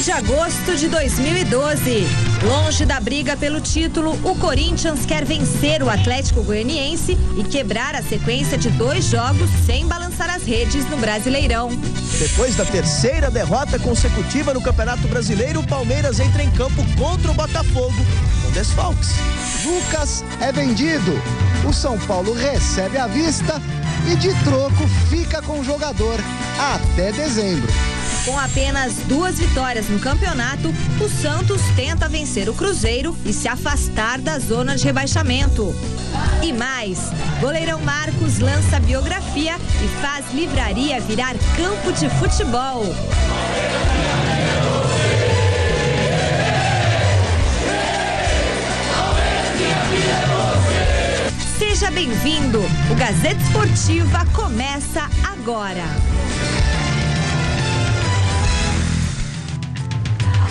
de agosto de 2012. Longe da briga pelo título, o Corinthians quer vencer o Atlético Goianiense e quebrar a sequência de 2 jogos sem balançar as redes no Brasileirão. Depois da terceira derrota consecutiva no Campeonato Brasileiro, o Palmeiras entra em campo contra o Botafogo com desfalques. Lucas é vendido. O São Paulo recebe à vista e de troco fica com o jogador até dezembro. Com apenas 2 vitórias no campeonato, o Santos tenta vencer o Cruzeiro e se afastar da zona de rebaixamento. E mais, goleirão Marcos lança biografia e faz livraria virar campo de futebol. Seja bem-vindo, o Gazeta Esportiva começa agora.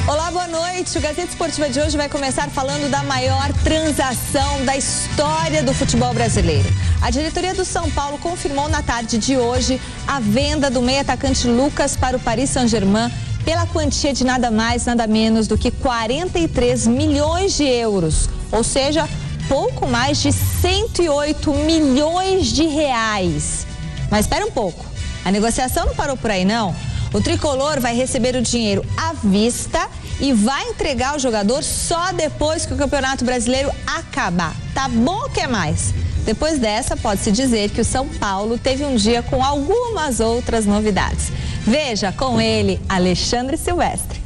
Olá, boa noite. O Gazeta Esportiva de hoje vai começar falando da maior transação da história do futebol brasileiro. A diretoria do São Paulo confirmou na tarde de hoje a venda do meio atacante Lucas para o Paris Saint-Germain pela quantia de nada mais, nada menos do que 43 milhões de euros, ou seja, pouco mais de 108 milhões de reais. Mas espera um pouco, a negociação não parou por aí não. O tricolor vai receber o dinheiro à vista e vai entregar o jogador só depois que o Campeonato Brasileiro acabar. Tá bom ou quer mais? Depois dessa, pode-se dizer que o São Paulo teve um dia com algumas outras novidades. Veja com ele, Alexandre Silvestre.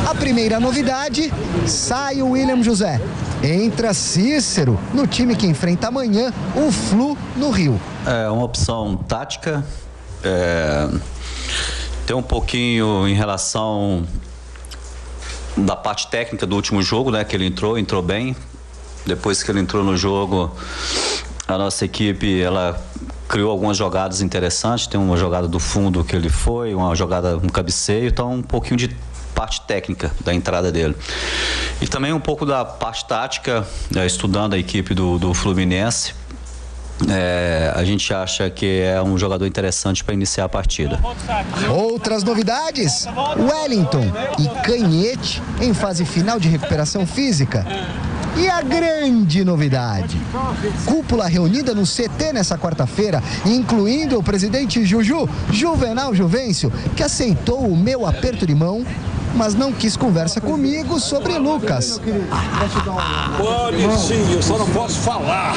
A primeira novidade, sai o William José. Entra Cícero no time que enfrenta amanhã o Flu no Rio. É uma opção tática, tem um pouquinho em relação da parte técnica do último jogo, né? Que ele entrou bem. Depois que ele entrou no jogo, a nossa equipe, ela criou algumas jogadas interessantes. Tem uma jogada do fundo que ele foi, uma jogada, um cabeceio, então um pouquinho de parte técnica da entrada dele. E também um pouco da parte tática, estudando a equipe do Fluminense. A gente acha que é um jogador interessante para iniciar a partida. Outras novidades, Wellington e Canhete em fase final de recuperação física. E a grande novidade, cúpula reunida no CT nessa quarta-feira, incluindo o presidente Juvenal Juvencio, que aceitou o meu aperto de mão, mas não quis conversa comigo sobre Lucas. Pode sim, eu só não posso falar.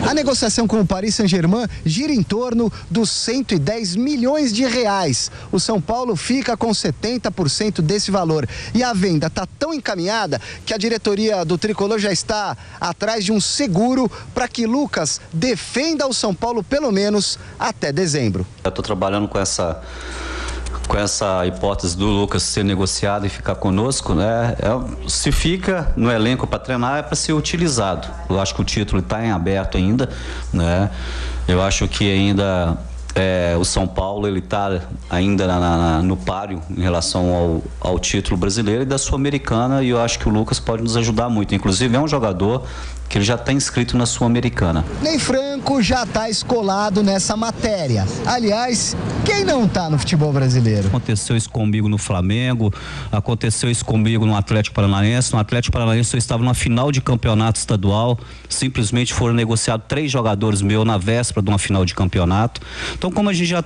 A negociação com o Paris Saint-Germain gira em torno dos 110 milhões de reais. O São Paulo fica com 70% desse valor. E a venda está tão encaminhada que a diretoria do Tricolor já está atrás de um seguro para que Lucas defenda o São Paulo pelo menos até dezembro. Eu estou trabalhando com essa hipótese do Lucas ser negociado e ficar conosco, né? Se fica no elenco para treinar, é para ser utilizado. Eu acho que o título está em aberto ainda, né? Eu acho que ainda o São Paulo ele está ainda no páreo em relação ao título brasileiro e da Sul-Americana, e eu acho que o Lucas pode nos ajudar muito. Inclusive é um jogador que ele já está inscrito na Sul-Americana. Ney Franco já está escolado nessa matéria. Aliás, quem não está no futebol brasileiro? Aconteceu isso comigo no Flamengo, aconteceu isso comigo no Atlético Paranaense. No Atlético Paranaense eu estava na final de campeonato estadual, simplesmente foram negociados 3 jogadores meus na véspera de uma final de campeonato. Então, como a gente já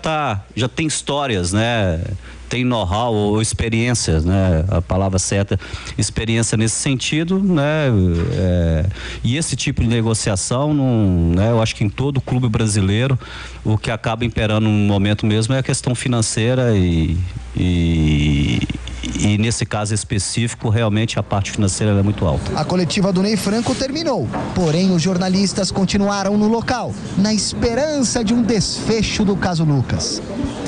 tem histórias, né? Tem know-how ou experiência, né? A palavra certa, experiência nesse sentido, né? E esse tipo de negociação, eu acho que em todo clube brasileiro, o que acaba imperando no momento mesmo é a questão financeira e nesse caso específico, realmente a parte financeira é muito alta. A coletiva do Ney Franco terminou, porém os jornalistas continuaram no local, na esperança de um desfecho do caso Lucas.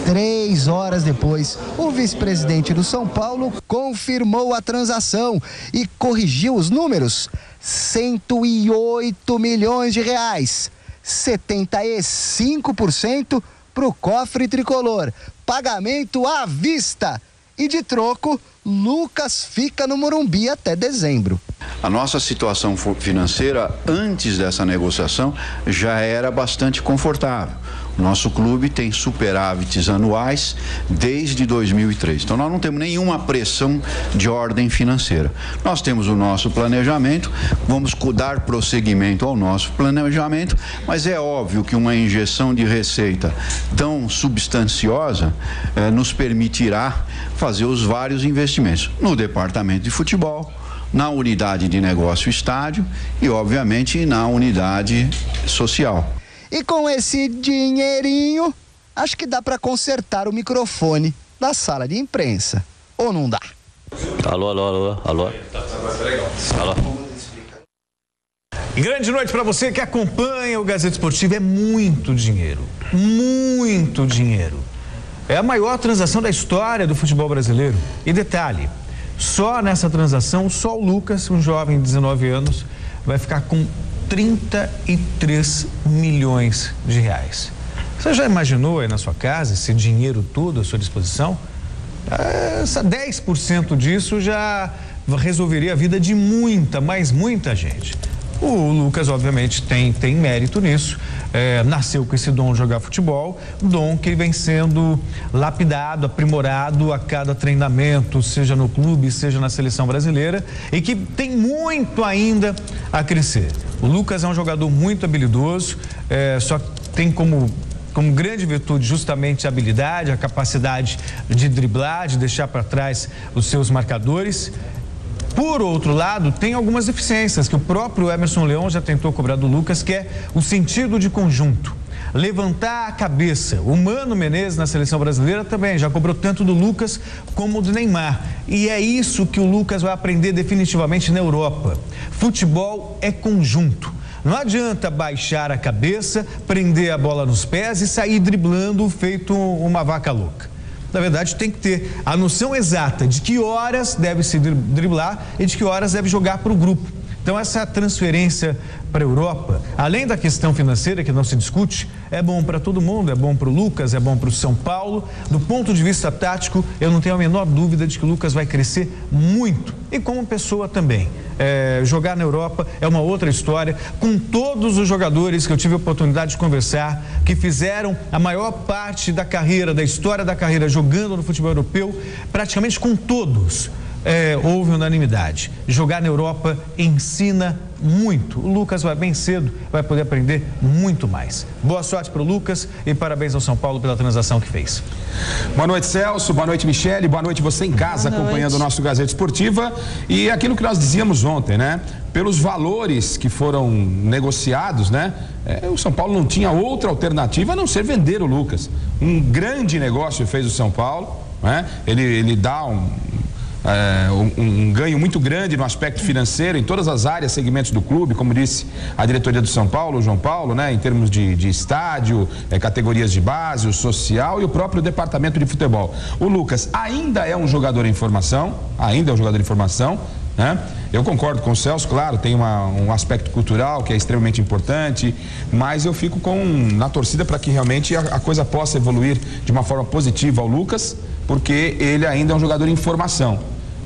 3 horas depois, o vice-presidente do São Paulo confirmou a transação e corrigiu os números. 108 milhões de reais, 75% para o cofre tricolor, pagamento à vista. E de troco, Lucas fica no Morumbi até dezembro. A nossa situação financeira antes dessa negociação já era bastante confortável. Nosso clube tem superávites anuais desde 2003. Então, nós não temos nenhuma pressão de ordem financeira. Nós temos o nosso planejamento, vamos dar prosseguimento ao nosso planejamento, mas é óbvio que uma injeção de receita tão substanciosa nos permitirá fazer os vários investimentos no departamento de futebol, na unidade de negócio estádio e, obviamente, na unidade social. E com esse dinheirinho, acho que dá para consertar o microfone da sala de imprensa. Ou não dá? Alô, alô, alô, alô. Alô. Grande noite para você que acompanha o Gazeta Esportiva. É muito dinheiro, muito dinheiro. É a maior transação da história do futebol brasileiro. E detalhe, só nessa transação, só o Lucas, um jovem de 19 anos, vai ficar com 33 milhões de reais. Você já imaginou aí na sua casa esse dinheiro todo à sua disposição? 10% disso já resolveria a vida de muita, mas muita gente. O Lucas, obviamente, tem mérito nisso. Nasceu com esse dom de jogar futebol, dom que vem sendo lapidado, aprimorado a cada treinamento, seja no clube, seja na seleção brasileira, e que tem muito ainda a crescer. O Lucas é um jogador muito habilidoso, só tem como grande virtude justamente a habilidade, a capacidade de driblar, de deixar para trás os seus marcadores. Por outro lado, tem algumas deficiências que o próprio Emerson Leão já tentou cobrar do Lucas, que é o sentido de conjunto. Levantar a cabeça. O Mano Menezes na seleção brasileira também já cobrou tanto do Lucas como do Neymar. E é isso que o Lucas vai aprender definitivamente na Europa. Futebol é conjunto. Não adianta baixar a cabeça, prender a bola nos pés e sair driblando feito uma vaca louca. Na verdade, tem que ter a noção exata de que horas deve se driblar e de que horas deve jogar para o grupo. Então, essa transferência para a Europa, além da questão financeira que não se discute, é bom para todo mundo, é bom para o Lucas, é bom para o São Paulo. Do ponto de vista tático, eu não tenho a menor dúvida de que o Lucas vai crescer muito e como pessoa também. Jogar na Europa é uma outra história, com todos os jogadores que eu tive a oportunidade de conversar, que fizeram a maior parte da carreira, da história da carreira jogando no futebol europeu, praticamente com todos. Houve unanimidade. Jogar na Europa ensina muito. O Lucas vai bem cedo, vai poder aprender muito mais. Boa sorte para o Lucas e parabéns ao São Paulo pela transação que fez. Boa noite, Celso. Boa noite, Michele. Boa noite você em casa acompanhando o nosso Gazeta Esportiva. E aquilo que nós dizíamos ontem, né? Pelos valores que foram negociados, né? O São Paulo não tinha outra alternativa a não ser vender o Lucas. Um grande negócio fez o São Paulo, né? Ele dá um ganho muito grande no aspecto financeiro em todas as áreas, segmentos do clube, como disse a diretoria do São Paulo, o João Paulo, né, em termos de estádio, categorias de base, o social e o próprio departamento de futebol. O Lucas ainda é um jogador em formação, né? Eu concordo com o Celso, claro, tem um aspecto cultural que é extremamente importante, mas eu fico na torcida para que realmente a coisa possa evoluir de uma forma positiva ao Lucas, porque ele ainda é um jogador em formação.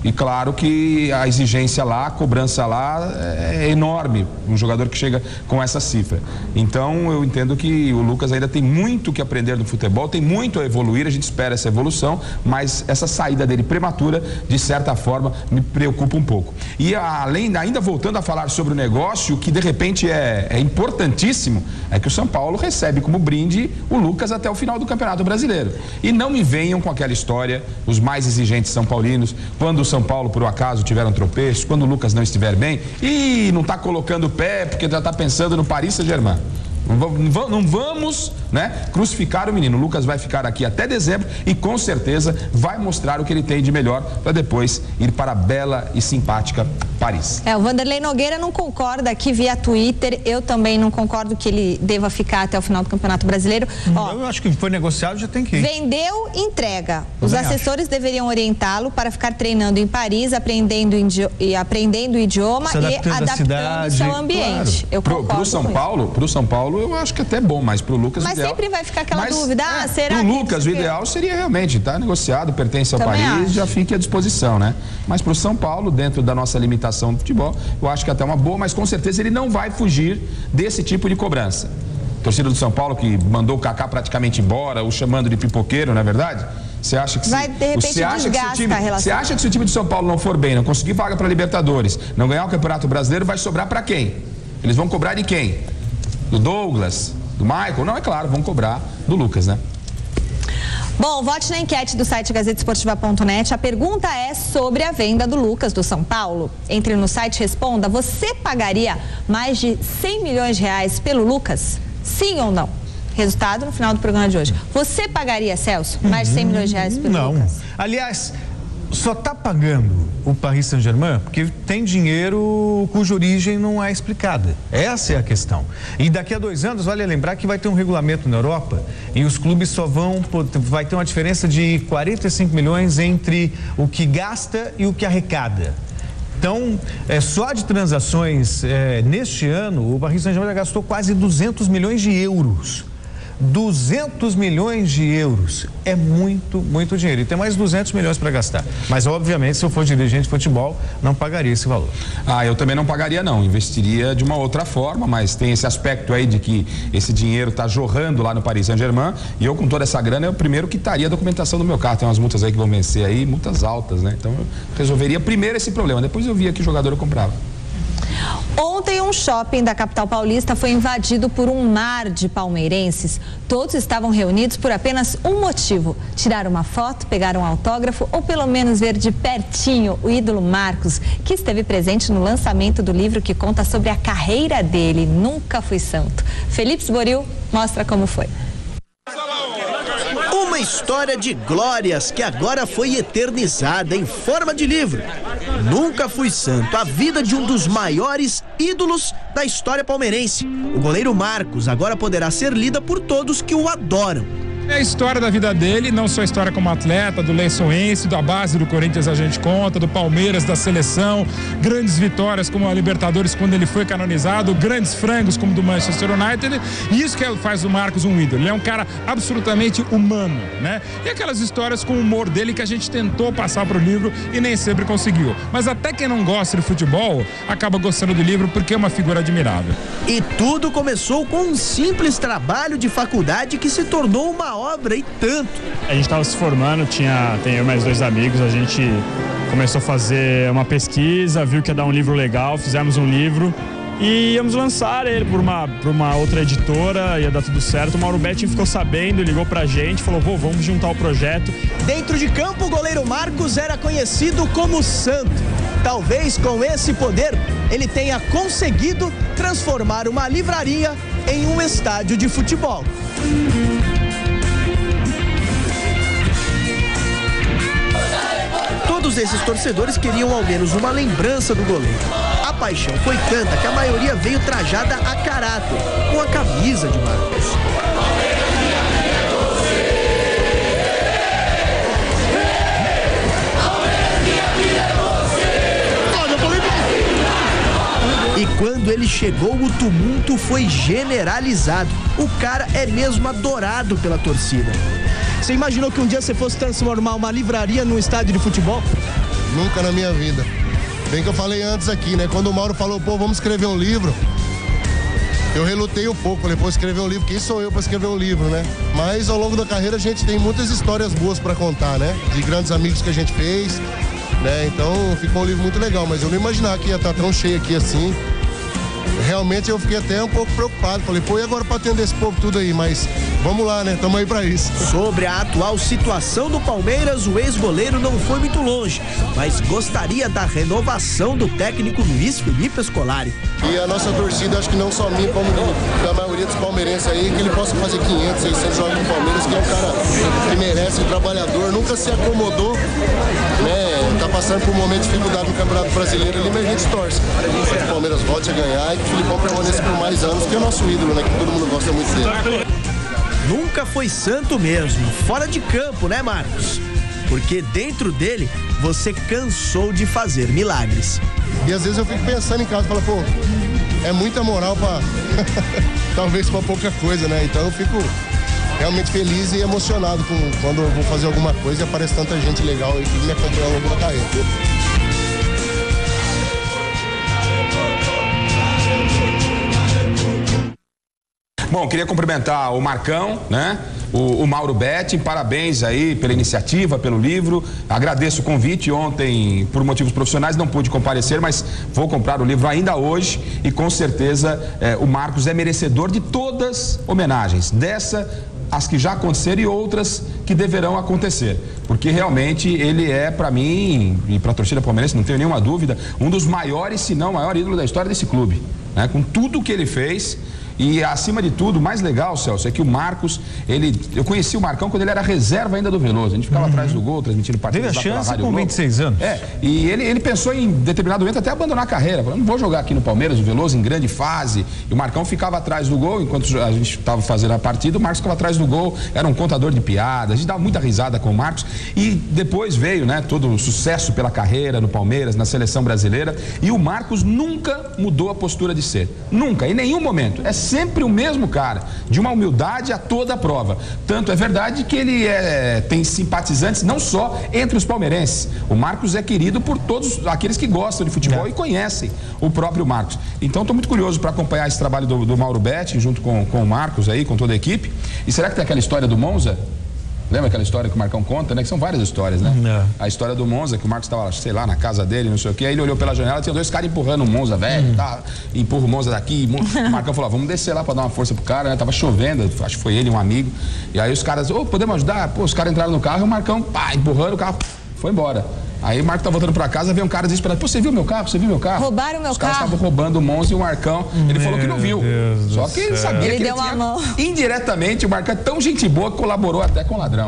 E claro que a exigência lá, a cobrança lá é enorme, um jogador que chega com essa cifra. Então eu entendo que o Lucas ainda tem muito que aprender no futebol, tem muito a evoluir, a gente espera essa evolução, mas essa saída dele prematura, de certa forma, me preocupa um pouco. E ainda voltando a falar sobre o negócio, o que de repente é importantíssimo, é que o São Paulo recebe como brinde o Lucas até o final do Campeonato Brasileiro. E não me venham com aquela história, os mais exigentes são paulinos, quando o São Paulo, por um acaso, tiveram tropeços, quando o Lucas não estiver bem, e não está colocando o pé porque já está pensando no Paris Saint-Germain. Não vamos, né, crucificar o menino. O Lucas vai ficar aqui até dezembro e com certeza vai mostrar o que ele tem de melhor para depois ir para a bela e simpática Paris. O Vanderlei Nogueira não concorda aqui via Twitter. Eu também não concordo que ele deva ficar até o final do Campeonato Brasileiro. Eu acho que foi negociado, já tem que ir. Vendeu, entrega. Os assessores deveriam orientá-lo para ficar treinando em Paris, aprendendo o idioma e adaptando-se ao ambiente. Claro. Eu concordo. Pro São Paulo eu acho que até bom, mas pro Lucas mas ideal... sempre vai ficar aquela dúvida, será pro Lucas o ideal seria realmente, tá negociado, pertence ao Paris, já fique à disposição, né? Mas pro São Paulo, dentro da nossa limitação do futebol, eu acho que até uma boa, mas com certeza ele não vai fugir desse tipo de cobrança. torcida do São Paulo que mandou o Kaká praticamente embora, o chamando de pipoqueiro, não é verdade? Você acha que vai, de repente, você acha que se o time de São Paulo não for bem, não conseguir vaga para Libertadores, não ganhar o Campeonato Brasileiro, vai sobrar para quem? Eles vão cobrar de quem? Do Douglas? Do Michael? Não, é claro, vão cobrar do Lucas, né? Bom, vote na enquete do site gazetesportiva.net. A pergunta é sobre a venda do Lucas do São Paulo. Entre no site e responda, você pagaria mais de 100 milhões de reais pelo Lucas? Sim ou não? Resultado no final do programa de hoje. Você pagaria, Celso, mais de 100 milhões de reais pelo Lucas? Não. Aliás, só está pagando o Paris Saint-Germain porque tem dinheiro cuja origem não é explicada. Essa é a questão. E daqui a 2 anos, vale lembrar que vai ter um regulamento na Europa e os clubes vai ter uma diferença de 45 milhões entre o que gasta e o que arrecada. Então, só de transações neste ano, o Paris Saint-Germain gastou quase 200 milhões de euros. 200 milhões de euros é muito, muito dinheiro. E tem mais 200 milhões para gastar. Mas, obviamente, se eu for dirigente de futebol, não pagaria esse valor. Eu também não pagaria, não. Investiria de uma outra forma, mas tem esse aspecto aí de que esse dinheiro está jorrando lá no Paris Saint-Germain. E eu, com toda essa grana, é o primeiro que estaria a documentação do meu carro. Tem umas multas aí que vão vencer aí, multas altas, né? Então, eu resolveria primeiro esse problema. Depois eu via que jogador eu comprava. Ontem, um shopping da capital paulista foi invadido por um mar de palmeirenses. Todos estavam reunidos por apenas um motivo: tirar uma foto, pegar um autógrafo ou pelo menos ver de pertinho o ídolo Marcos, que esteve presente no lançamento do livro que conta sobre a carreira dele. Nunca Fui Santo. Felipe Sboril mostra como foi. Uma história de glórias que agora foi eternizada em forma de livro. Nunca Fui Santo, a vida de um dos maiores ídolos da história palmeirense. O goleiro Marcos agora poderá ser lida por todos que o adoram. É a história da vida dele, não só a história como atleta, do Lençoense, da base do Corinthians a gente conta, do Palmeiras, da seleção, grandes vitórias como a Libertadores quando ele foi canonizado, grandes frangos como do Manchester United, e isso que faz do Marcos um ídolo. Ele é um cara absolutamente humano, né? E aquelas histórias com o humor dele que a gente tentou passar pro livro e nem sempre conseguiu. Mas até quem não gosta de futebol acaba gostando do livro porque é uma figura admirável. E tudo começou com um simples trabalho de faculdade que se tornou uma obra e tanto. A gente estava se formando, tem eu e mais 2 amigos, a gente começou a fazer uma pesquisa, viu que ia dar um livro legal, fizemos um livro e íamos lançar ele por uma outra editora, ia dar tudo certo. O Mauro Betting ficou sabendo, ligou pra gente, falou, vamos juntar o projeto. Dentro de campo, o goleiro Marcos era conhecido como Santo. Talvez com esse poder, ele tenha conseguido transformar uma livraria em um estádio de futebol. Todos esses torcedores queriam ao menos uma lembrança do goleiro. A paixão foi tanta que a maioria veio trajada a caráter, com a camisa de Marcos. E quando ele chegou, o tumulto foi generalizado. O cara é mesmo adorado pela torcida. Você imaginou que um dia você fosse transformar uma livraria num estádio de futebol? Nunca na minha vida. Bem que eu falei antes aqui, né? Quando o Mauro falou, vamos escrever um livro, eu relutei um pouco. Falei, escrever um livro, quem sou eu para escrever um livro, né? Mas ao longo da carreira a gente tem muitas histórias boas para contar, né? De grandes amigos que a gente fez, né? Então ficou um livro muito legal, mas eu não imaginava que ia estar tão cheio aqui assim. Realmente eu fiquei até um pouco preocupado. Falei, e agora para atender esse povo tudo aí? Mas vamos lá, né? Estamos aí para isso. Sobre a atual situação do Palmeiras, o ex-goleiro não foi muito longe, mas gostaria da renovação do técnico Luiz Felipe Scolari. E a nossa torcida, acho que não só minha, como da maioria dos palmeirenses aí, que ele possa fazer 500, 600 jogos no Palmeiras, que é um cara que merece, um trabalhador, nunca se acomodou, né? Tá passando por um momento de dificuldade no Campeonato Brasileiro ali, mas a gente torce para que o Palmeiras volte a ganhar e que o Filipão permaneça por mais anos, que é o nosso ídolo, né? Que todo mundo gosta muito dele. Nunca foi santo mesmo, fora de campo, né, Marcos? Porque dentro dele, você cansou de fazer milagres. E às vezes eu fico pensando em casa, falo, é muita moral para talvez para pouca coisa, né? Então eu fico realmente feliz e emocionado quando eu vou fazer alguma coisa e aparece tanta gente legal aí que me acompanha ao longo da carreira. Bom, queria cumprimentar o Marcão, né? O Mauro Betting, parabéns aí pela iniciativa, pelo livro. Agradeço o convite. Ontem, por motivos profissionais, não pude comparecer, mas vou comprar o livro ainda hoje e com certeza o Marcos é merecedor de todas homenagens. As que já aconteceram e outras que deverão acontecer, porque realmente ele é, para mim e para a torcida palmeirense, não tenho nenhuma dúvida, um dos maiores, se não o maior ídolo da história desse clube, né? Com tudo que ele fez. E acima de tudo, o mais legal, Celso, é que o Marcos, eu conheci o Marcão quando ele era reserva ainda do Veloso. A gente ficava atrás do gol, transmitindo partidas pela Rádio chance com Globo. 26 anos. E ele pensou em determinado momento até abandonar a carreira. Falou, não vou jogar aqui no Palmeiras, o Veloso em grande fase. E o Marcão ficava atrás do gol, enquanto a gente estava fazendo a partida, o Marcos ficava atrás do gol, era um contador de piadas, a gente dava muita risada com o Marcos. E depois veio, né, todo o sucesso pela carreira no Palmeiras, na seleção brasileira. E o Marcos nunca mudou a postura de ser. Nunca, em nenhum momento. É sempre o mesmo cara, de uma humildade a toda a prova. Tanto é verdade que ele tem simpatizantes não só entre os palmeirenses. O Marcos é querido por todos aqueles que gostam de futebol e conhecem o próprio Marcos. Então estou muito curioso para acompanhar esse trabalho do Mauro Betting junto com o Marcos aí, com toda a equipe. E será que tem aquela história do Monza? Lembra aquela história que o Marcão conta, né? Que são várias histórias, né? A história do Monza, que o Marcos estava, sei lá, na casa dele, não sei o quê. Aí ele olhou pela janela, tinha 2 caras empurrando o Monza, velho, tá? Empurra o Monza daqui. O Marcão falou, vamos descer lá pra dar uma força pro cara, né? Tava chovendo, acho que foi ele, um amigo. E aí os caras, podemos ajudar? Pô, os caras entraram no carro e o Marcão, empurrando o carro, foi embora. Aí o Marco tá voltando pra casa, veio um cara desesperado. Pô, você viu meu carro? Você viu meu carro? Roubaram meu carro. Os caras estavam roubando o Monza e o Marcão. Ele falou que não viu. Só que ele sabia ele que deu uma mão. Indiretamente, o Marcão é tão gente boa que colaborou até com o ladrão.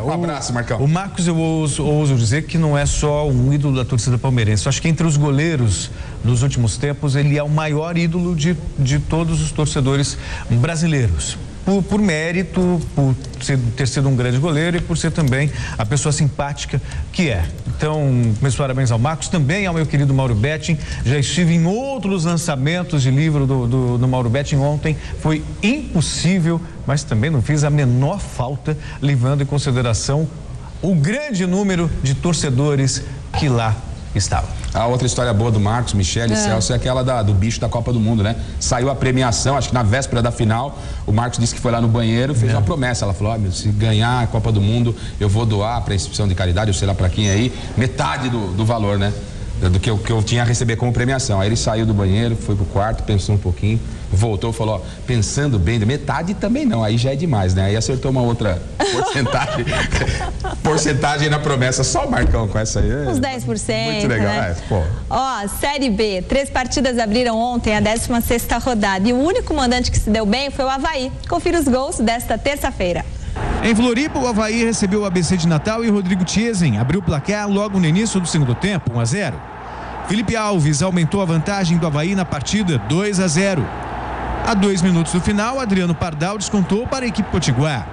Um abraço, Marcão. O Marcos, eu ouso dizer que não é só um ídolo da torcida palmeirense. Eu acho que entre os goleiros dos últimos tempos, ele é o maior ídolo de todos os torcedores brasileiros. Por mérito, por ter sido um grande goleiro e por ser também a pessoa simpática que é. Então, meus parabéns ao Marcos, também ao meu querido Mauro Betting. Já estive em outros lançamentos de livro do Mauro Betting ontem. Foi impossível, mas também não fiz a menor falta, levando em consideração o grande número de torcedores que lá estavam. A outra história boa do Marcos, Michele e Celso é aquela do bicho da Copa do Mundo, né? Saiu a premiação, acho que na véspera da final, o Marcos disse que foi lá no banheiro, fez uma promessa. Ela falou, se ganhar a Copa do Mundo, eu vou doar para a instituição de caridade, eu sei lá para quem aí, metade do valor, né? Do que eu tinha a receber como premiação. Aí ele saiu do banheiro, foi pro quarto, pensou um pouquinho, voltou, falou, pensando bem, metade também não, aí já é demais, né? Aí acertou uma outra porcentagem na promessa. Só o Marcão com essa aí. Uns 10%. Muito legal, né? Série B, 3 partidas abriram ontem a 16ª rodada e o único mandante que se deu bem foi o Avaí. Confira os gols desta terça-feira. Em Floripa, o Avaí recebeu o ABC de Natal e Rodrigo Chiesen abriu o placar logo no início do segundo tempo, 1-0. Felipe Alves aumentou a vantagem do Avaí na partida, 2-0. A 2 minutos do final, Adriano Pardal descontou para a equipe potiguar.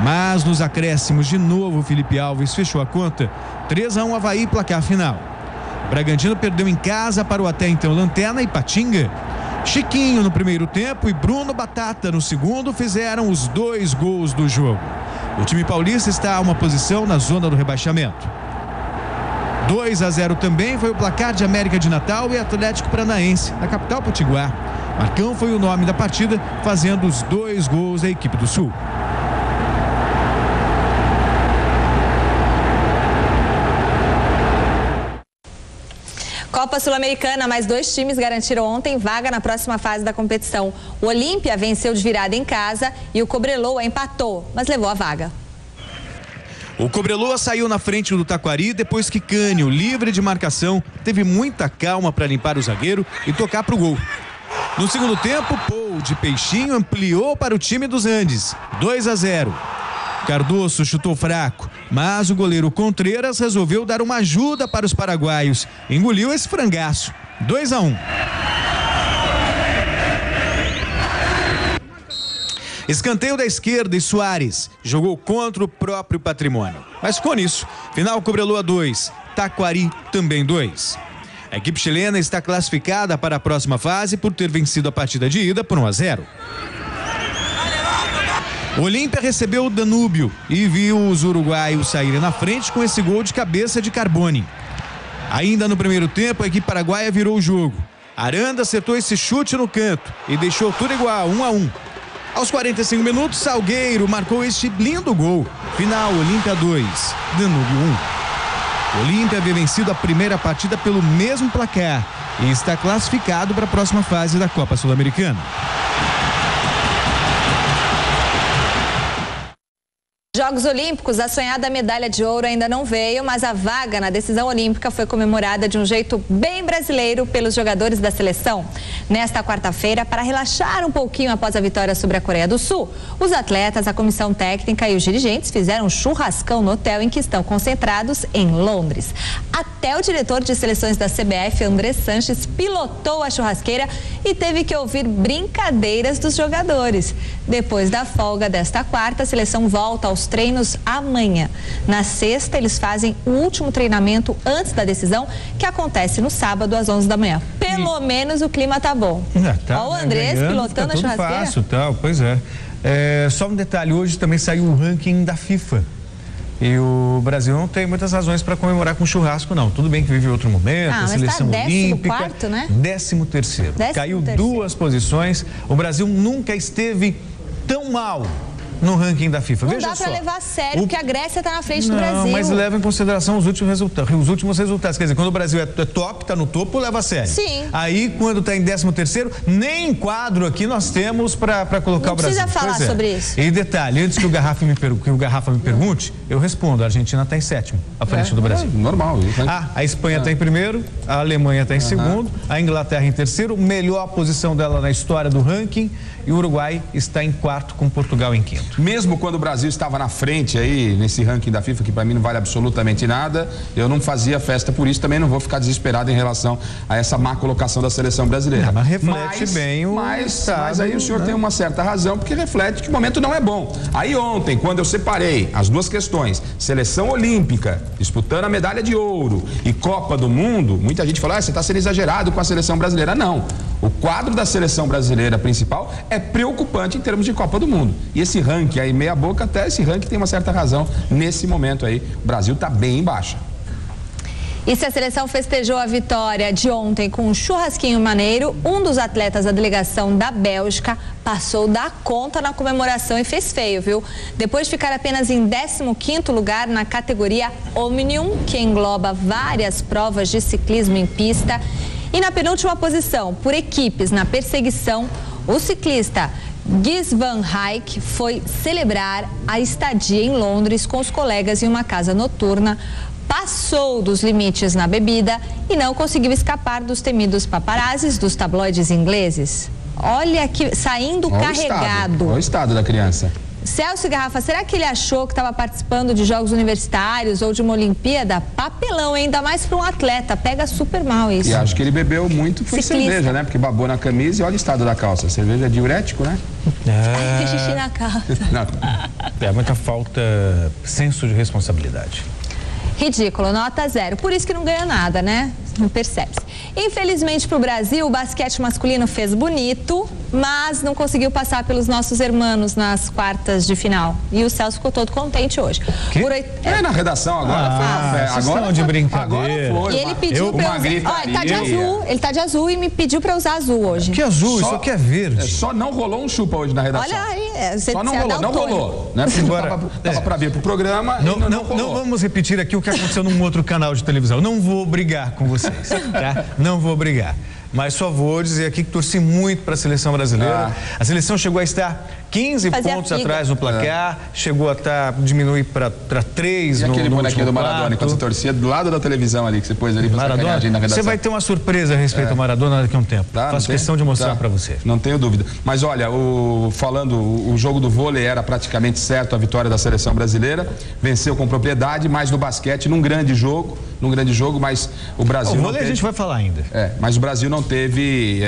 Mas nos acréscimos, de novo, Felipe Alves fechou a conta, 3-1 Avaí, placar final. Bragantino perdeu em casa para o até então lanterna Ipatinga. Chiquinho no primeiro tempo e Bruno Batata no segundo fizeram os 2 gols do jogo. O time paulista está a uma posição na zona do rebaixamento. 2-0 também foi o placar de América de Natal e Atlético Paranaense, na capital potiguar. Marcão foi o nome da partida, fazendo os 2 gols da equipe do Sul. Copa Sul-Americana, mais 2 times garantiram ontem vaga na próxima fase da competição. O Olímpia venceu de virada em casa e o Cobreloa empatou, mas levou a vaga. O Cobreloa saiu na frente do Taquari depois que Cânio, livre de marcação, teve muita calma para limpar o zagueiro e tocar para o gol. No segundo tempo, Paul de Peixinho ampliou para o time dos Andes, 2-0. Cardoso chutou fraco, mas o goleiro Contreras resolveu dar uma ajuda para os paraguaios. Engoliu esse frangaço, 2-1. Escanteio da esquerda e Soares jogou contra o próprio patrimônio. Mas ficou nisso. Final Cobreloa 2, Taquari também 2. A equipe chilena está classificada para a próxima fase por ter vencido a partida de ida por 1-0. O Olímpia recebeu o Danúbio e viu os uruguaios saírem na frente com esse gol de cabeça de Carboni. Ainda no primeiro tempo, a equipe paraguaia virou o jogo. Aranda acertou esse chute no canto e deixou tudo igual, 1-1. Aos 45 minutos, Salgueiro marcou este lindo gol. Final, Olímpia 2, Danúbio 1. Olímpia havia vencido a primeira partida pelo mesmo placar e está classificado para a próxima fase da Copa Sul-Americana. Jogos Olímpicos, a sonhada medalha de ouro ainda não veio, mas a vaga na decisão olímpica foi comemorada de um jeito bem brasileiro pelos jogadores da seleção. Nesta quarta-feira, para relaxar um pouquinho após a vitória sobre a Coreia do Sul, os atletas, a comissão técnica e os dirigentes fizeram um churrascão no hotel em que estão concentrados em Londres. Até o diretor de seleções da CBF, André Sanches, pilotou a churrasqueira e teve que ouvir brincadeiras dos jogadores. Depois da folga desta quarta, a seleção volta aos treinos amanhã. Na sexta, eles fazem o último treinamento antes da decisão, que acontece no sábado às 11 da manhã. Pelo menos o clima tá bom. Tá, ó, o Andrés pilotando a churrasqueira. Fácil, tal, pois é. Só um detalhe, hoje também saiu o ranking da FIFA. E o Brasil não tem muitas razões para comemorar com churrasco, não. Tudo bem que vive outro momento, a seleção olímpica. 14º, né? 13º. Caiu 2 posições. O Brasil nunca esteve tão mal no ranking da FIFA. Não Veja dá para só. levar a sério, porque a Grécia está na frente do Brasil. Não, mas leva em consideração os últimos resultados. Quer dizer, quando o Brasil é top, está no topo, leva a sério. Sim. Aí, quando está em 13º, nem quadro aqui nós temos para colocar o Brasil. Não precisa falar sobre isso. E detalhe, antes que o Garrafa me pergunte, eu respondo. A Argentina está em 7º, à frente do Brasil. Normal. A Espanha está em 1º, a Alemanha está em 2º, a Inglaterra em 3º, melhor posição dela na história do ranking, e o Uruguai está em 4º, com Portugal em 5º. Mesmo quando o Brasil estava na frente aí, nesse ranking da FIFA, que para mim não vale absolutamente nada, eu não fazia festa por isso, também não vou ficar desesperado em relação a essa má colocação da seleção brasileira. Mas reflete bem o mas aí o senhor tem uma certa razão, porque reflete que o momento não é bom. Aí ontem, quando eu separei as duas questões, seleção olímpica, disputando a medalha de ouro, e Copa do Mundo, muita gente falou, você está sendo exagerado com a seleção brasileira. Não. O quadro da seleção brasileira principal é preocupante em termos de Copa do Mundo. E esse ranking aí, meia boca, até esse ranking tem uma certa razão. Nesse momento aí, o Brasil está bem em baixa. E se a seleção festejou a vitória de ontem com um churrasquinho maneiro, um dos atletas da delegação da Bélgica passou da conta na comemoração e fez feio, viu? Depois de ficar apenas em 15º lugar na categoria Omnium, que engloba várias provas de ciclismo em pista, e na penúltima posição, por equipes na perseguição, o ciclista Guys van Eyck foi celebrar a estadia em Londres com os colegas em uma casa noturna, passou dos limites na bebida e não conseguiu escapar dos temidos paparazzis dos tabloides ingleses. Olha aqui, saindo carregado. Olha o estado da criança. Celso e Garrafa, será que ele achou que estava participando de jogos universitários ou de uma Olimpíada? Papelão, ainda mais para um atleta. Pega super mal isso. E acho que ele bebeu muito, foi cerveja, né? Porque babou na camisa e olha o estado da calça. Cerveja é diurético, né? Fez xixi na calça. É muita falta, senso de responsabilidade. Ridículo, nota 0. Por isso que não ganha nada, né? Não percebe-se. Infelizmente para o Brasil, o basquete masculino fez bonito, mas não conseguiu passar pelos nossos irmãos nas quartas de final. E o Celso ficou todo contente hoje. Na redação agora. Agora de brincadeira. Agora foi. E ele pediu para usar. Ele tá de azul. Ele tá de azul e me pediu para usar azul hoje. Que azul? Isso aqui é verde. Só não rolou um chupa hoje na redação. Olha aí, só não rolou, não rolou. Né? Tava para vir pro programa. Não vamos repetir aqui o que aconteceu num outro canal de televisão. Não vou brigar com vocês. Tá? Não vou brigar. Mas só vou dizer aqui que torci muito para a seleção brasileira. A seleção chegou a estar 15 pontos atrás no placar, chegou a diminuir para 3 no aquele bonequinho do Maradona, quando você torcia do lado da televisão ali, que você pôs ali para Maradona, na redação. Você vai ter uma surpresa a respeito ao Maradona daqui a um tempo. Faço questão de mostrar para você. Não tenho dúvida. Mas olha, o jogo do vôlei era praticamente certo a vitória da seleção brasileira. Venceu com propriedade, mas no basquete, num grande jogo, mas o Brasil o vôlei a gente vai falar ainda. Mas o Brasil não teve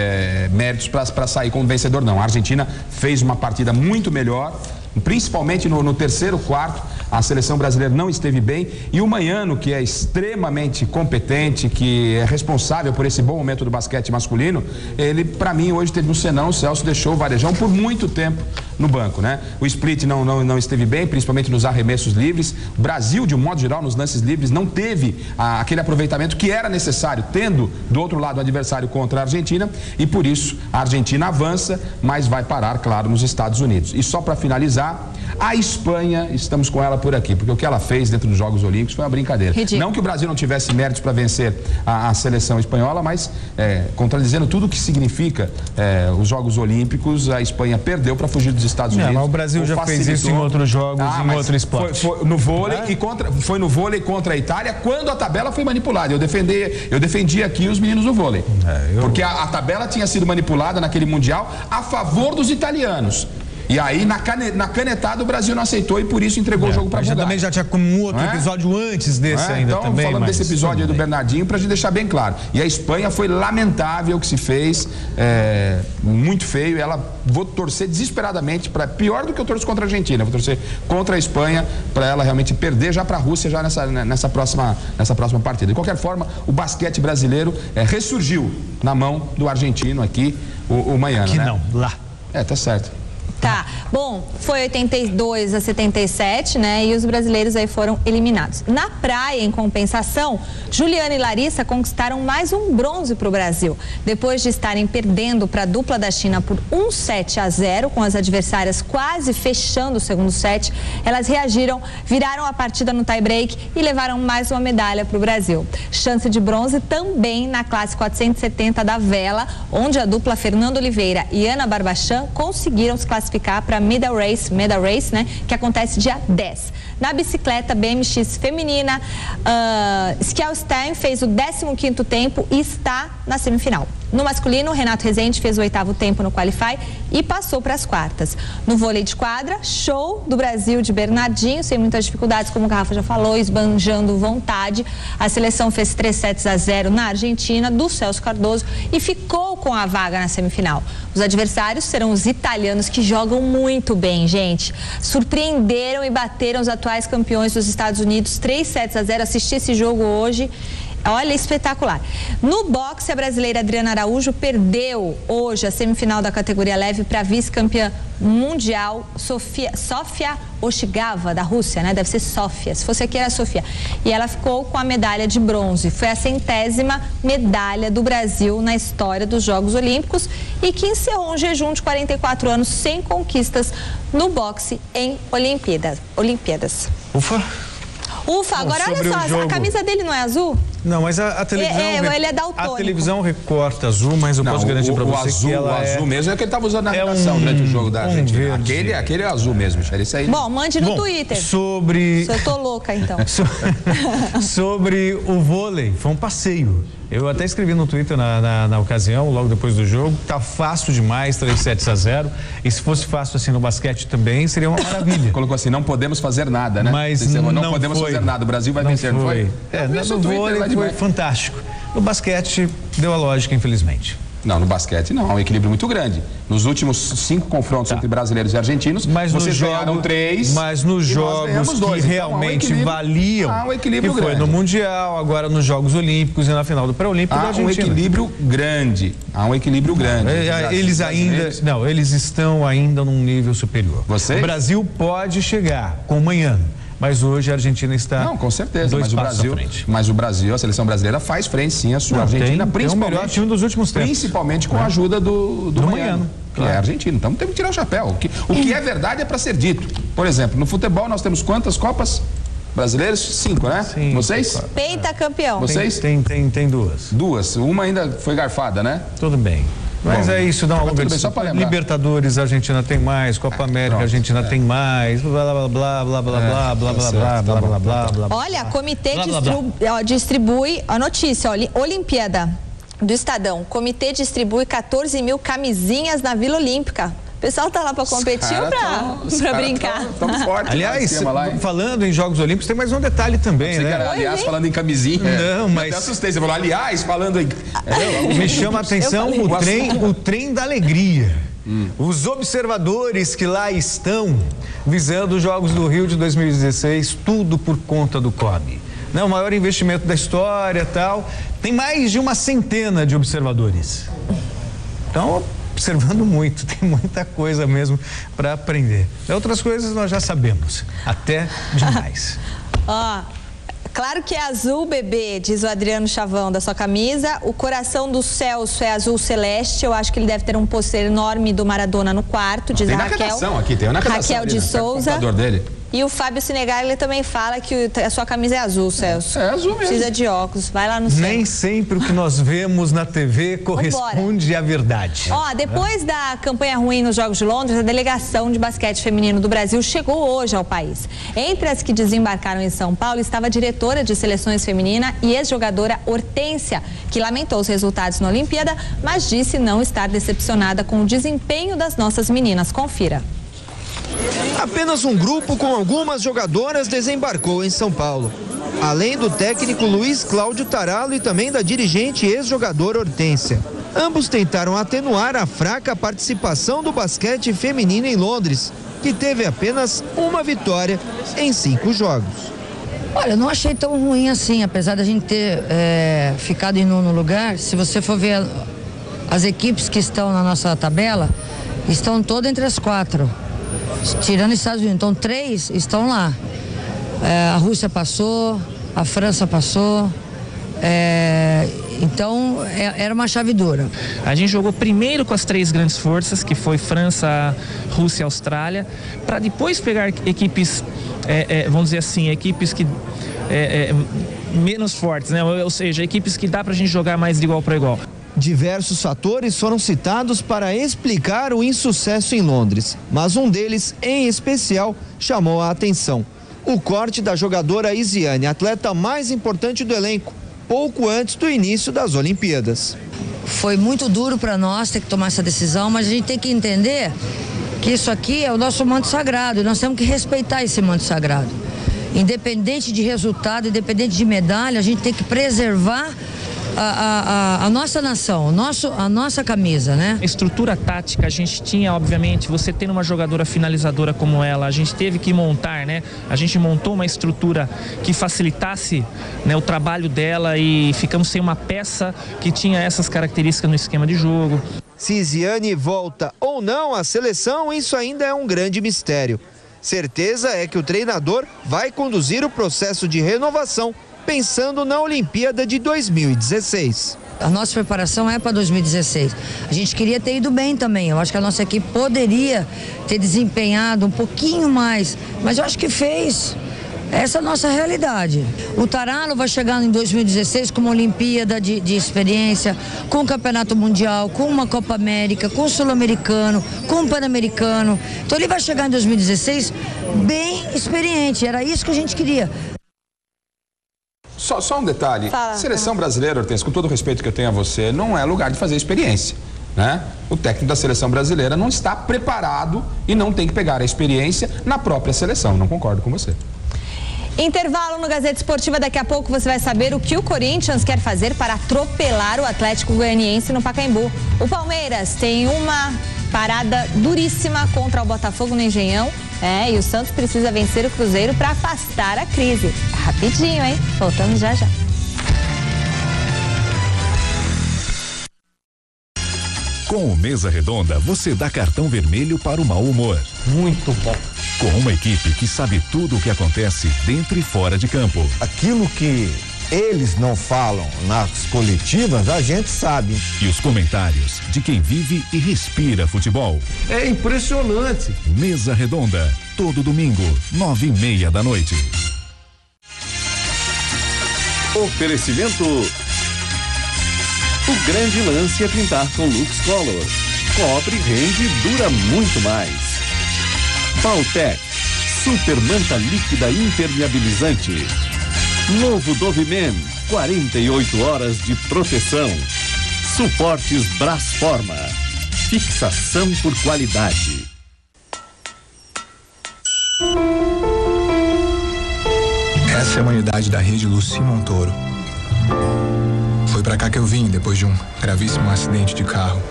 méritos para sair como vencedor, não. A Argentina fez uma partida muito melhor, principalmente no terceiro quarto. A seleção brasileira não esteve bem e o Manhano, que é extremamente competente, que é responsável por esse bom momento do basquete masculino, ele, para mim, hoje teve um senão. O Celso deixou o Varejão por muito tempo no banco, né? O Split não esteve bem, principalmente nos arremessos livres. O Brasil, de um modo geral, nos lances livres, não teve aquele aproveitamento que era necessário, tendo do outro lado o adversário contra a Argentina, e por isso a Argentina avança, mas vai parar, claro, nos Estados Unidos. E só para finalizar, a Espanha, estamos com ela por aqui, porque o que ela fez dentro dos Jogos Olímpicos foi uma brincadeira. Ridículo. Não que o Brasil não tivesse méritos para vencer a seleção espanhola, mas contradizendo tudo o que significa os Jogos Olímpicos, a Espanha perdeu para fugir dos Estados Unidos. Mas o Brasil já fez isso em outros jogos, em outro esporte. Foi no vôlei foi no vôlei contra a Itália, quando a tabela foi manipulada. Eu defendi aqui os meninos do vôlei. Porque a tabela tinha sido manipulada naquele Mundial a favor dos italianos. E aí, na canetada, o Brasil não aceitou e por isso entregou o jogo para a Bulgária. Também já tinha como um outro episódio antes desse ainda então, também. Falando desse episódio aí do Bernardinho, para a gente deixar bem claro. E a Espanha foi lamentável o que se fez, muito feio. Vou torcer desesperadamente, pior do que eu torço contra a Argentina, vou torcer contra a Espanha, para ela realmente perder já para a Rússia já nessa próxima partida. De qualquer forma, o basquete brasileiro ressurgiu na mão do argentino aqui, o Manhano. Aqui não, lá. Tá certo. Tá, bom, foi 82-77, né, e os brasileiros aí foram eliminados. Na praia, em compensação, Juliana e Larissa conquistaram mais um bronze para o Brasil. Depois de estarem perdendo para a dupla da China por 1-7-0, com as adversárias quase fechando o segundo set, elas reagiram, viraram a partida no tie-break e levaram mais uma medalha para o Brasil. Chance de bronze também na classe 470 da vela, onde a dupla Fernanda Oliveira e Ana Barbachan conseguiram se classificar para a Medal Race, né, que acontece dia 10. Na bicicleta BMX feminina, Skjell Stein fez o 15º tempo e está na semifinal. No masculino, Renato Rezende fez o 8º tempo no Qualify e passou para as quartas. No vôlei de quadra, show do Brasil de Bernardinho, sem muitas dificuldades, como o Rafa já falou, esbanjando vontade. A seleção fez 3-0 na Argentina, do Celso Cardoso, e ficou com a vaga na semifinal. Os adversários serão os italianos, que jogam muito bem, gente. Surpreenderam e bateram os atuais campeões dos Estados Unidos, 3-0. Assisti esse jogo hoje. Olha, espetacular. No boxe, a brasileira Adriana Araújo perdeu hoje a semifinal da categoria leve para a vice-campeã mundial Sofia Oshigava, da Rússia, né? Deve ser Sofia. Se fosse aqui, era Sofia. E ela ficou com a medalha de bronze. Foi a 100ª medalha do Brasil na história dos Jogos Olímpicos e que encerrou um jejum de 44 anos sem conquistas no boxe em Olimpíadas. Ufa, agora olha só, a camisa dele não é azul? Não, mas a televisão... ele é daltônico. A televisão recorta azul, mas eu posso garantir pra você que ela o azul mesmo é o que ele estava usando na redação durante o jogo da Argentina. Aquele é azul mesmo, isso aí. Bom, mande no Twitter. Eu tô louca, então. Sobre o vôlei, foi um passeio. Eu até escrevi no Twitter na ocasião, logo depois do jogo, tá fácil demais, 3-0. E se fosse fácil assim no basquete também, seria uma maravilha. Colocou assim, não podemos fazer nada, né? Mas não podemos fazer nada, o Brasil vai vencer, não foi? No vôlei foi fantástico. No basquete, deu a lógica, infelizmente. Não, no basquete não, há um equilíbrio muito grande. Nos últimos 5 confrontos entre brasileiros e argentinos, vocês ganharam 3. Mas nos jogos que realmente valiam, há um equilíbrio que foi grande. No Mundial, agora nos Jogos Olímpicos e na final do Pré-Olímpico da Argentina. Há um equilíbrio grande. Eles estão ainda num nível superior. Vocês? O Brasil pode chegar com o Manhano. Mas hoje a Argentina está... Não, com certeza, mas o Brasil, a seleção brasileira faz frente sim a sua Argentina, principalmente, o melhor time dos últimos tempos. Principalmente com a ajuda do Manhano, que é argentino. Então temos que tirar o chapéu. O que é verdade é para ser dito. Por exemplo, no futebol nós temos quantas Copas brasileiras? 5, né? 5. Vocês? Pentacampeão. Vocês? Tem 2. 2. Uma ainda foi garfada, né? Tudo bem. Mas é isso, dá uma longa lembrar. Libertadores, a Argentina tem mais, Copa América, a Argentina tem mais, blá blá blá blá blá blá blá blá blá blá blá blá. Olha, comitê distribui a notícia, Olimpíada do Estadão. Comitê distribui 14 mil camisinhas na Vila Olímpica. O pessoal tá lá para competir ou para brincar? Fortes, aliás, falando em Jogos Olímpicos, tem mais um detalhe também, né? Aliás, falando em camisinha. Não, mas... Eu até assustei, você falou, aliás, falando em... Me chama a atenção o trem da alegria. Os observadores que lá estão visando os Jogos do Rio de 2016, tudo por conta do COB. O maior investimento da história, tal. Tem mais de uma centena de observadores. Então, observando muito, tem muita coisa mesmo para aprender. Outras coisas nós já sabemos, até demais. Claro que é azul, bebê, diz o Adriano Chavão da sua camisa. O coração do Celso é azul celeste. Eu acho que ele deve ter um pôster enorme do Maradona no quarto, diz a Raquel. Tem na redação aqui, tem na redação. Raquel de Souza. Dele. E o Fábio Sinegar, ele também fala que a sua camisa é azul, Celso. É azul mesmo. Precisa de óculos, vai lá no centro. Nem sempre o que nós vemos na TV corresponde à verdade. Depois da campanha ruim nos Jogos de Londres, a delegação de basquete feminino do Brasil chegou hoje ao país. Entre as que desembarcaram em São Paulo estava a diretora de seleções feminina e ex-jogadora Hortência, que lamentou os resultados na Olimpíada, mas disse não estar decepcionada com o desempenho das nossas meninas. Confira. Apenas um grupo com algumas jogadoras desembarcou em São Paulo. Além do técnico Luiz Cláudio Taralo e também da dirigente e ex-jogadora Hortência. Ambos tentaram atenuar a fraca participação do basquete feminino em Londres, que teve apenas uma vitória em 5 jogos. Olha, eu não achei tão ruim assim, apesar da gente ter ficado em 9º lugar. Se você for ver as equipes que estão na nossa tabela, estão todas entre as 4. Tirando os Estados Unidos, então 3 estão lá. A Rússia passou, a França passou, então era uma chave dura. A gente jogou primeiro com as 3 grandes forças, que foi França, Rússia e Austrália, para depois pegar equipes, vamos dizer assim, equipes que menos fortes, né? Ou seja, equipes que dá pra gente jogar mais de igual para igual. Diversos fatores foram citados para explicar o insucesso em Londres, mas um deles, em especial, chamou a atenção. O corte da jogadora Isiane, atleta mais importante do elenco, pouco antes do início das Olimpíadas. Foi muito duro para nós ter que tomar essa decisão, mas a gente tem que entender que isso aqui é o nosso manto sagrado e nós temos que respeitar esse manto sagrado. Independente de resultado, independente de medalha, a gente tem que preservar a nossa nação, a nossa camisa, né? Estrutura tática, a gente tinha, obviamente, você tendo uma jogadora finalizadora como ela, a gente teve que montar, né? A gente montou uma estrutura que facilitasse, né, o trabalho dela e ficamos sem uma peça que tinha essas características no esquema de jogo. Se Isiane volta ou não à seleção, isso ainda é um grande mistério. Certeza é que o treinador vai conduzir o processo de renovação pensando na Olimpíada de 2016. A nossa preparação é para 2016. A gente queria ter ido bem também. Eu acho que a nossa equipe poderia ter desempenhado um pouquinho mais, mas eu acho que fez. Essa é a nossa realidade. O Taralo vai chegar em 2016 com uma Olimpíada de experiência, com o Campeonato Mundial, com uma Copa América, com o Sul-Americano, com o Pan-Americano. Então ele vai chegar em 2016 bem experiente. Era isso que a gente queria. Só um detalhe, seleção brasileira, Hortência, com todo o respeito que eu tenho a você, não é lugar de fazer experiência, né? O técnico da seleção brasileira não está preparado e não tem que pegar a experiência na própria seleção, não concordo com você. Intervalo no Gazeta Esportiva, daqui a pouco você vai saber o que o Corinthians quer fazer para atropelar o Atlético Goianiense no Pacaembu. O Palmeiras tem uma parada duríssima contra o Botafogo no Engenhão. E o Santos precisa vencer o Cruzeiro para afastar a crise. Rapidinho, hein? Voltamos já já. Com o Mesa Redonda, você dá cartão vermelho para o mau humor. Muito bom. Com uma equipe que sabe tudo o que acontece dentro e fora de campo. Aquilo que eles não falam nas coletivas, a gente sabe. E os comentários de quem vive e respira futebol. É impressionante. Mesa Redonda, todo domingo, 9:30 da noite. Oferecimento. O grande lance é pintar com Lux Color. Cobre, rende e dura muito mais. Valtec, super manta líquida impermeabilizante. Novo Dovimen, 48 horas de proteção. Suportes Brasforma, fixação por qualidade. Essa é uma unidade da rede Luci Montoro. Foi pra cá que eu vim depois de um gravíssimo acidente de carro.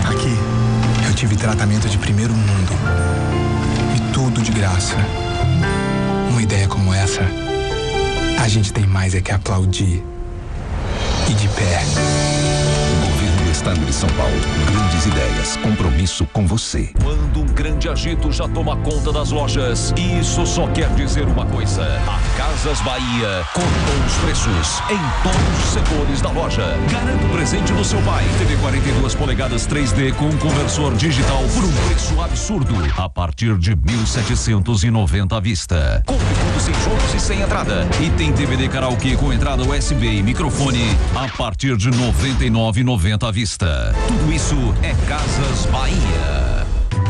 Aqui, eu tive tratamento de primeiro mundo. E tudo de graça. Uma ideia como essa, a gente tem mais é que aplaudir. E de pé. Governo do Estado de São Paulo. Grandes ideias. Compromisso com você. Quando um grande agito já toma conta das lojas, isso só quer dizer uma coisa. A Casas Bahia cortou os preços em todos os setores da loja. Garanta o presente do seu pai. TV 42 polegadas 3D com conversor digital por um preço absurdo. A partir de 1.790 à vista. Compre tudo sem juros e sem entrada. E tem DVD karaokê com entrada USB e microfone a partir de R$ 99,90 à vista. Tudo isso é Casas Bahia.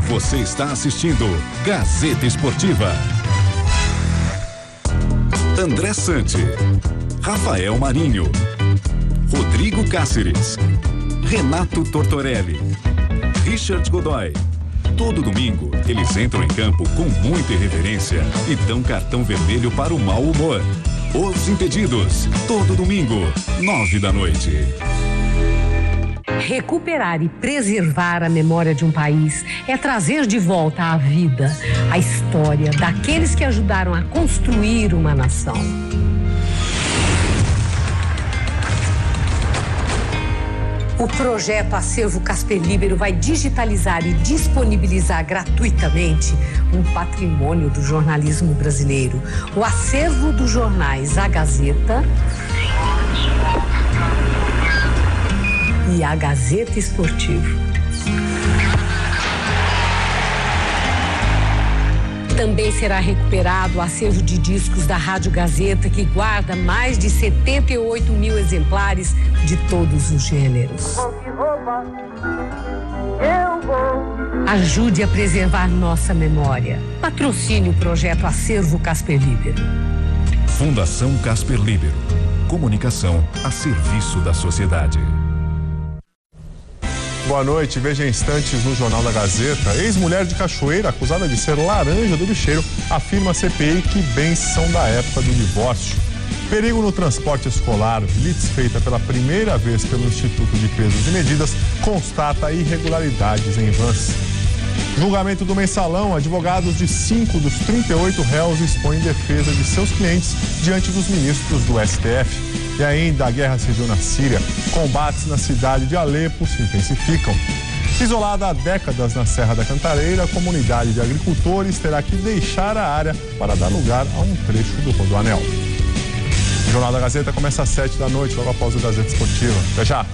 Você está assistindo Gazeta Esportiva. André Sante, Rafael Marinho, Rodrigo Cáceres, Renato Tortorelli, Richard Godoy. Todo domingo, eles entram em campo com muita irreverência e dão cartão vermelho para o mau humor. Os Impedidos, todo domingo, 21h. Recuperar e preservar a memória de um país é trazer de volta à vida a história daqueles que ajudaram a construir uma nação. O projeto Acervo Casper Libero vai digitalizar e disponibilizar gratuitamente um patrimônio do jornalismo brasileiro. O acervo dos jornais A Gazeta e a Gazeta Esportiva. Também será recuperado o acervo de discos da Rádio Gazeta, que guarda mais de 78 mil exemplares de todos os gêneros. Ajude a preservar nossa memória. Patrocine o projeto Acervo Casper Libero. Fundação Casper Libero. Comunicação a serviço da sociedade. Boa noite, veja em instantes no Jornal da Gazeta. Ex-mulher de Cachoeira, acusada de ser laranja do bicheiro, afirma a CPI que bens são da época do divórcio. Perigo no transporte escolar. Blitz feita pela primeira vez pelo Instituto de Pesos e Medidas constata irregularidades em vans. Julgamento do mensalão. Advogados de 5 dos 38 réus expõem defesa de seus clientes diante dos ministros do STF. E ainda a guerra civil na Síria. Combates na cidade de Alepo se intensificam. Isolada há décadas na Serra da Cantareira, a comunidade de agricultores terá que deixar a área para dar lugar a um trecho do Rodoanel. O Jornal da Gazeta começa às 7h, logo após o Gazeta Esportiva. Até já!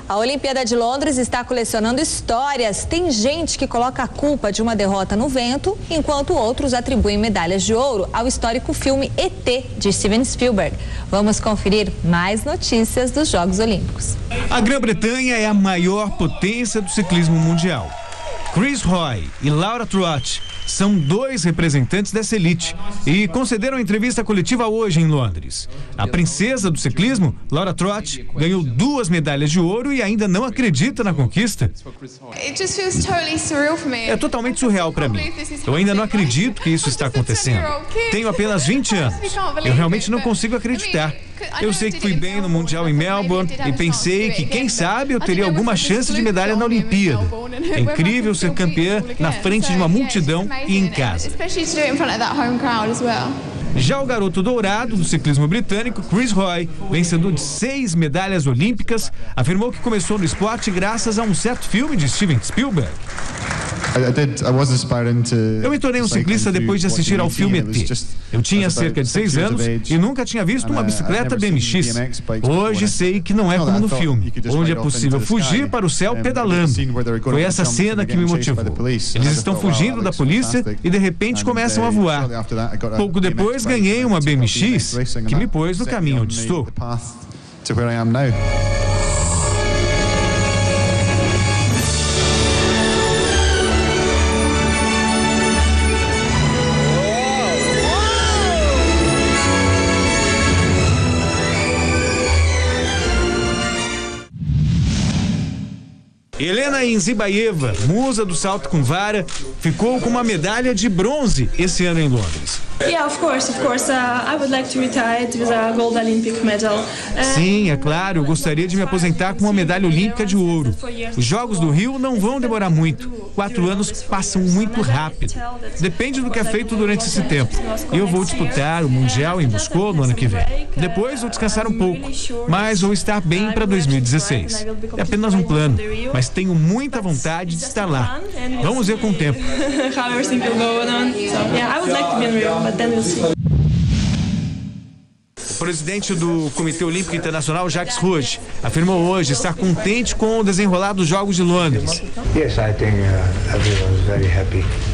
A Olimpíada de Londres está colecionando histórias. Tem gente que coloca a culpa de uma derrota no vento, enquanto outros atribuem medalhas de ouro ao histórico filme ET, de Steven Spielberg. Vamos conferir mais notícias dos Jogos Olímpicos. A Grã-Bretanha é a maior potência do ciclismo mundial. Chris Hoy e Laura Trott são 2 representantes dessa elite e concederam entrevista coletiva hoje em Londres. A princesa do ciclismo, Laura Trott, ganhou 2 medalhas de ouro e ainda não acredita na conquista. É totalmente surreal para mim. Eu ainda não acredito que isso está acontecendo. Tenho apenas 20 anos. Eu realmente não consigo acreditar. Eu sei que fui bem no Mundial em Melbourne e pensei que, quem sabe, eu teria alguma chance de medalha na Olimpíada. É incrível ser campeã na frente de uma multidão e em casa. Já o garoto dourado do ciclismo britânico, Chris Hoy, vencedor de 6 medalhas olímpicas, afirmou que começou no esporte graças a um certo filme de Steven Spielberg. Eu me tornei um ciclista depois de assistir ao filme ET. Eu tinha cerca de 6 anos e nunca tinha visto uma bicicleta BMX. Hoje sei que não é como no filme, onde é possível fugir para o céu pedalando. Foi essa cena que me motivou. Eles estão fugindo da polícia e de repente começam a voar. Pouco depois ganhei uma BMX que me pôs no caminho onde estou. Helena Enzibaeva, musa do salto com vara, ficou com uma medalha de bronze esse ano em Londres. Yeah, of course. I would like to retire with a gold Olympic medal. Sim, é claro, eu gostaria de me aposentar com uma medalha olímpica de ouro. Os Jogos do Rio não vão demorar muito. 4 anos passam muito rápido. Depende do que é feito durante esse tempo. Eu vou disputar o Mundial em Moscou no ano que vem. Depois vou descansar um pouco, mas vou estar bem para 2016. É apenas um plano, mas tenho muita vontade de estar lá. Vamos ver com o tempo. O presidente do Comitê Olímpico Internacional, Jacques Rouge, afirmou hoje estar contente com o desenrolar dos Jogos de Londres.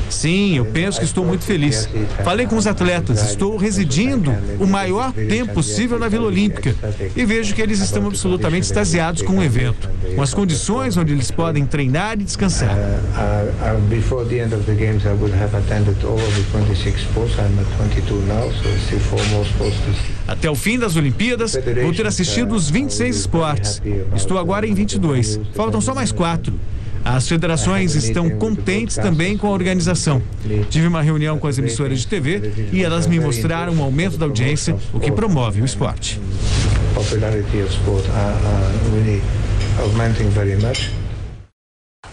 Sim, eu penso que estou muito feliz. Falei com os atletas, estou residindo o maior tempo possível na Vila Olímpica e vejo que eles estão absolutamente extasiados com o evento, com as condições onde eles podem treinar e descansar. Até o fim das Olimpíadas, vou ter assistido os 26 esportes. Estou agora em 22. Faltam só mais 4. As federações estão contentes também com a organização. Tive uma reunião com as emissoras de TV e elas me mostraram um aumento da audiência, o que promove o esporte.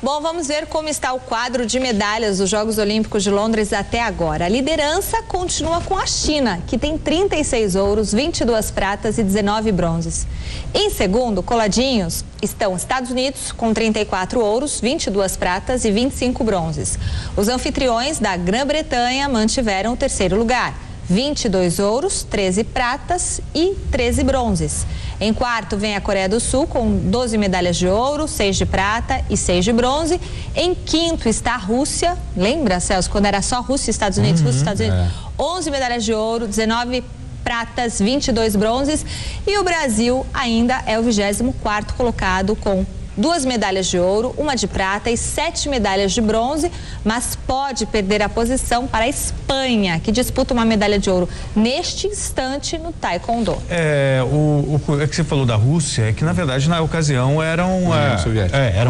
Bom, vamos ver como está o quadro de medalhas dos Jogos Olímpicos de Londres até agora. A liderança continua com a China, que tem 36 ouros, 22 pratas e 19 bronzes. Em segundo, coladinhos, estão Estados Unidos com 34 ouros, 22 pratas e 25 bronzes. Os anfitriões da Grã-Bretanha mantiveram o terceiro lugar. 22 ouros, 13 pratas e 13 bronzes. Em quarto vem a Coreia do Sul com 12 medalhas de ouro, 6 de prata e 6 de bronze. Em quinto está a Rússia. Lembra, Celso, quando era só Rússia e Estados Unidos? Rússia e Estados Unidos. 11 medalhas de ouro, 19 pratas, 22 bronzes. E o Brasil ainda é o 24º colocado com 2 medalhas de ouro, 1 de prata e 7 medalhas de bronze, mas pode perder a posição para a Espanha, que disputa uma medalha de ouro neste instante no Taekwondo. O que você falou da Rússia é que, na verdade, na ocasião era a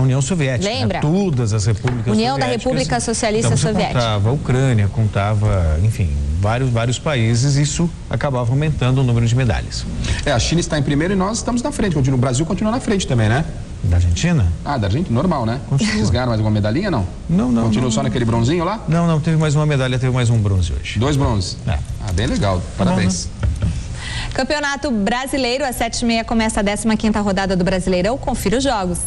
União Soviética. Lembra? Todas as repúblicas União da República Socialista Soviética. Contava a Ucrânia, contava, enfim, vários países, isso acabava aumentando o número de medalhas. A China está em primeiro e nós estamos na frente. O Brasil continua na frente também, né? Da Argentina? Da Argentina, normal, né? Vocês ganharam mais uma medalhinha, não? Não. Continua só naquele bronzinho lá? Não, teve mais uma medalha, teve mais um bronze hoje. 2 bronzes? Bem legal, parabéns. Campeonato Brasileiro, às 7h30 começa a 15ª rodada do Brasileirão. Confira os jogos.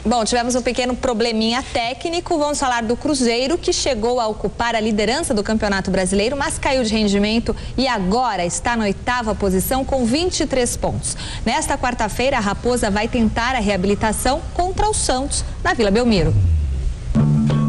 Bom, tivemos um pequeno probleminha técnico. Vamos falar do Cruzeiro, que chegou a ocupar a liderança do Campeonato Brasileiro, mas caiu de rendimento e agora está na 8ª posição com 23 pontos. Nesta quarta-feira, a Raposa vai tentar a reabilitação contra o Santos, na Vila Belmiro.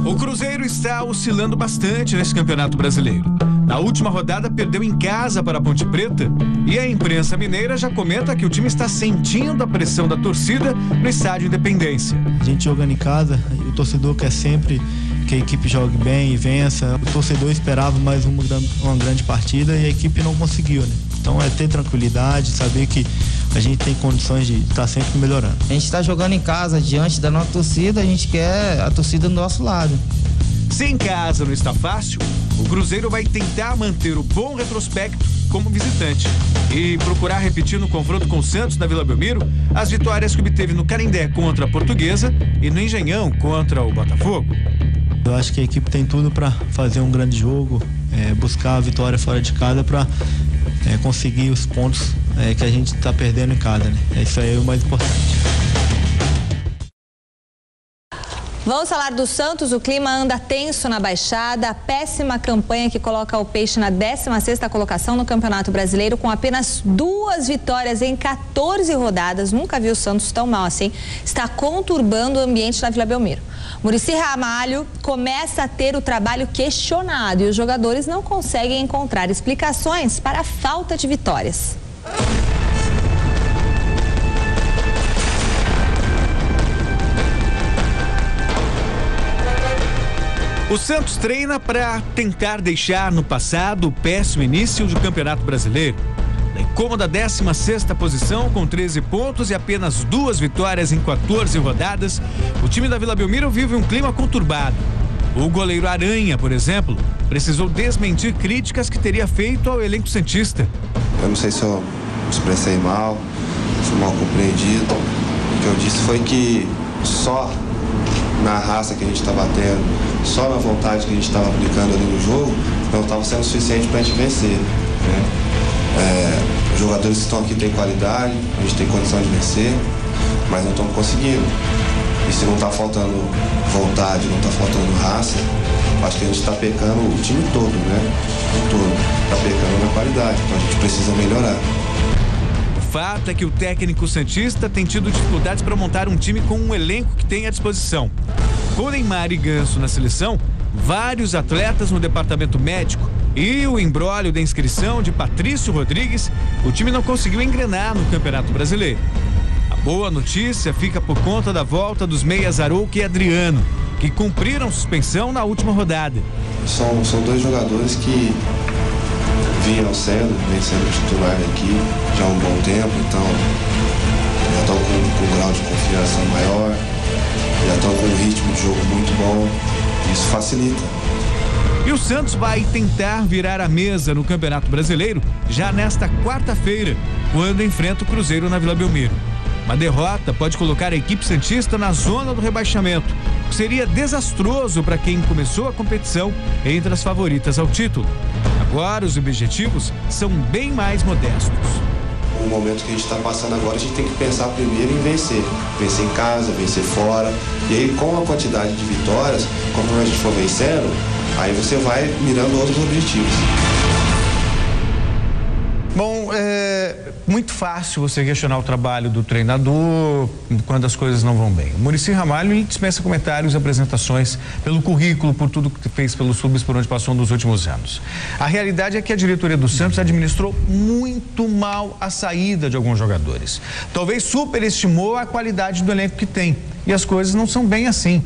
O Cruzeiro está oscilando bastante nesse Campeonato Brasileiro. Na última rodada, perdeu em casa para a Ponte Preta e a imprensa mineira já comenta que o time está sentindo a pressão da torcida no estádio Independência. A gente jogando em casa, o torcedor quer sempre que a equipe jogue bem e vença. O torcedor esperava mais uma grande partida e a equipe não conseguiu, né? Então é ter tranquilidade, saber que a gente tem condições de estar sempre melhorando. A gente está jogando em casa, diante da nossa torcida, a gente quer a torcida do nosso lado. Se em casa não está fácil, o Cruzeiro vai tentar manter o bom retrospecto como visitante e procurar repetir no confronto com o Santos da Vila Belmiro as vitórias que obteve no Canindé contra a Portuguesa e no Engenhão contra o Botafogo. Eu acho que a equipe tem tudo para fazer um grande jogo, buscar a vitória fora de casa para conseguir os pontos que a gente está perdendo em casa, né? Isso aí é o mais importante. Vamos falar do Santos. O clima anda tenso na Baixada. A péssima campanha que coloca o Peixe na 16ª colocação no Campeonato Brasileiro, com apenas 2 vitórias em 14 rodadas. Nunca vi o Santos tão mal assim. Está conturbando o ambiente na Vila Belmiro. Muricy Ramalho começa a ter o trabalho questionado e os jogadores não conseguem encontrar explicações para a falta de vitórias. O Santos treina para tentar deixar no passado o péssimo início do Campeonato Brasileiro. Na incômoda 16ª posição, com 13 pontos e apenas 2 vitórias em 14 rodadas, o time da Vila Belmiro vive um clima conturbado. O goleiro Aranha, por exemplo, precisou desmentir críticas que teria feito ao elenco santista. Eu não sei se eu me expressei mal, fui mal compreendido. O que eu disse foi que só na raça que a gente estava tendo, só na vontade que a gente estava aplicando ali no jogo, não estava sendo suficiente para a gente vencer, né? Os jogadores que estão aqui têm qualidade, a gente tem condição de vencer, mas não estamos conseguindo. E se não está faltando vontade, não está faltando raça, acho que a gente está pecando o time todo, né? Está pecando na qualidade, então a gente precisa melhorar. O fato é que o técnico santista tem tido dificuldades para montar um time com um elenco que tem à disposição. Com Neymar e Ganso na seleção, vários atletas no departamento médico e o imbróglio da inscrição de Patrício Rodrigues, o time não conseguiu engrenar no Campeonato Brasileiro. A boa notícia fica por conta da volta dos meias Arouca e Adriano, que cumpriram suspensão na última rodada. São dois jogadores que vem sendo titular aqui já há um bom tempo, então já estão com um grau de confiança maior, já estão com um ritmo de jogo muito bom, isso facilita. E o Santos vai tentar virar a mesa no Campeonato Brasileiro já nesta quarta-feira, quando enfrenta o Cruzeiro na Vila Belmiro. Uma derrota pode colocar a equipe santista na zona do rebaixamento, o que seria desastroso para quem começou a competição entre as favoritas ao título. Agora, os objetivos são bem mais modestos. O momento que a gente está passando agora, a gente tem que pensar primeiro em vencer. Vencer em casa, vencer fora. E aí, com a quantidade de vitórias, como a gente for vencendo, aí você vai mirando outros objetivos. Bom, é muito fácil você questionar o trabalho do treinador quando as coisas não vão bem. O Muricy Ramalho, ele dispensa comentários e apresentações pelo currículo, por tudo que fez pelos clubes por onde passou nos últimos anos. A realidade é que a diretoria do Santos administrou muito mal a saída de alguns jogadores. Talvez superestimou a qualidade do elenco que tem. E as coisas não são bem assim.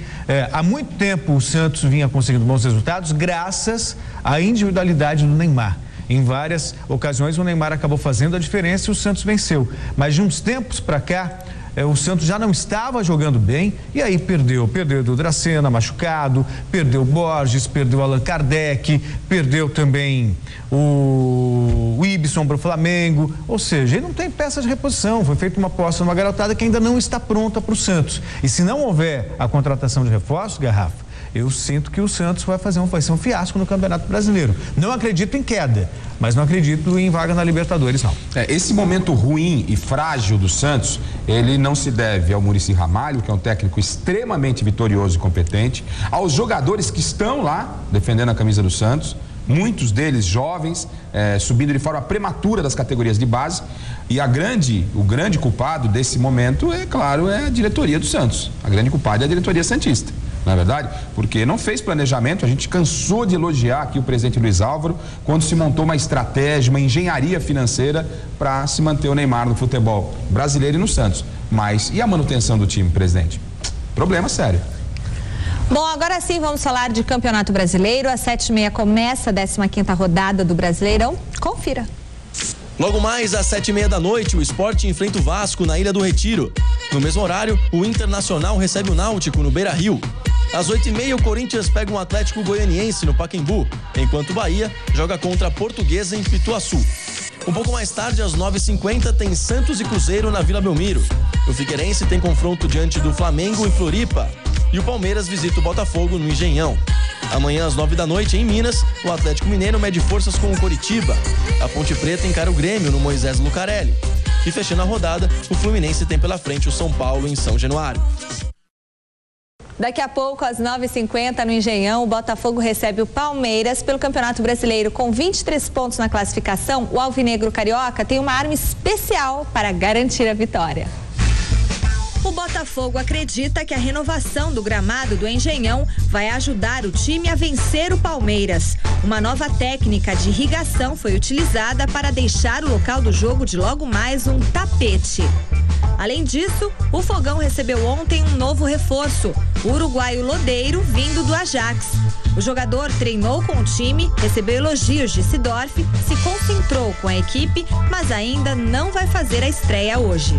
Há muito tempo o Santos vinha conseguindo bons resultados graças à individualidade do Neymar. Em várias ocasiões o Neymar acabou fazendo a diferença e o Santos venceu. Mas de uns tempos para cá, o Santos já não estava jogando bem e aí perdeu do Dracena machucado, perdeu o Borges, perdeu o Allan Kardec, perdeu também o Ibson para o Flamengo. Ou seja, ele não tem peça de reposição. Foi feita uma aposta numa garotada que ainda não está pronta para o Santos. E se não houver a contratação de reforços, Garrafa, eu sinto que o Santos vai ser um fiasco no Campeonato Brasileiro. Não acredito em queda, mas não acredito em vaga na Libertadores, não. Esse momento ruim e frágil do Santos, ele não se deve ao Muricy Ramalho, que é um técnico extremamente vitorioso e competente, aos jogadores que estão lá defendendo a camisa do Santos, muitos deles jovens, subindo de forma prematura das categorias de base, e o grande culpado desse momento, é claro, é a diretoria do Santos. A grande culpada é a diretoria santista. Não é verdade? Porque não fez planejamento, a gente cansou de elogiar aqui o presidente Luiz Álvaro quando se montou uma estratégia, uma engenharia financeira para se manter o Neymar no futebol brasileiro e no Santos. Mas e a manutenção do time, presidente? Problema sério. Bom, agora sim vamos falar de Campeonato Brasileiro. Às 7h30 começa a 15ª rodada do Brasileirão. Confira. Logo mais, às 7h30 da noite, o Sport enfrenta o Vasco na Ilha do Retiro. No mesmo horário, o Internacional recebe o Náutico no Beira-Rio. Às 8h30, o Corinthians pega um Atlético Goianiense no Pacaembu, enquanto o Bahia joga contra a Portuguesa em Pituaçu. Um pouco mais tarde, às 9h50, tem Santos e Cruzeiro na Vila Belmiro. O Figueirense tem confronto diante do Flamengo em Floripa. E o Palmeiras visita o Botafogo no Engenhão. Amanhã, às 9 da noite, em Minas, o Atlético Mineiro mede forças com o Coritiba. A Ponte Preta encara o Grêmio no Moisés Lucarelli. E fechando a rodada, o Fluminense tem pela frente o São Paulo em São Januário. Daqui a pouco, às 9h50, no Engenhão, o Botafogo recebe o Palmeiras pelo Campeonato Brasileiro. Com 23 pontos na classificação, o Alvinegro Carioca tem uma arma especial para garantir a vitória. O Botafogo acredita que a renovação do gramado do Engenhão vai ajudar o time a vencer o Palmeiras. Uma nova técnica de irrigação foi utilizada para deixar o local do jogo de logo mais um tapete. Além disso, o Fogão recebeu ontem um novo reforço, o uruguaio Lodeiro, vindo do Ajax. O jogador treinou com o time, recebeu elogios de Sidorf, se concentrou com a equipe, mas ainda não vai fazer a estreia hoje.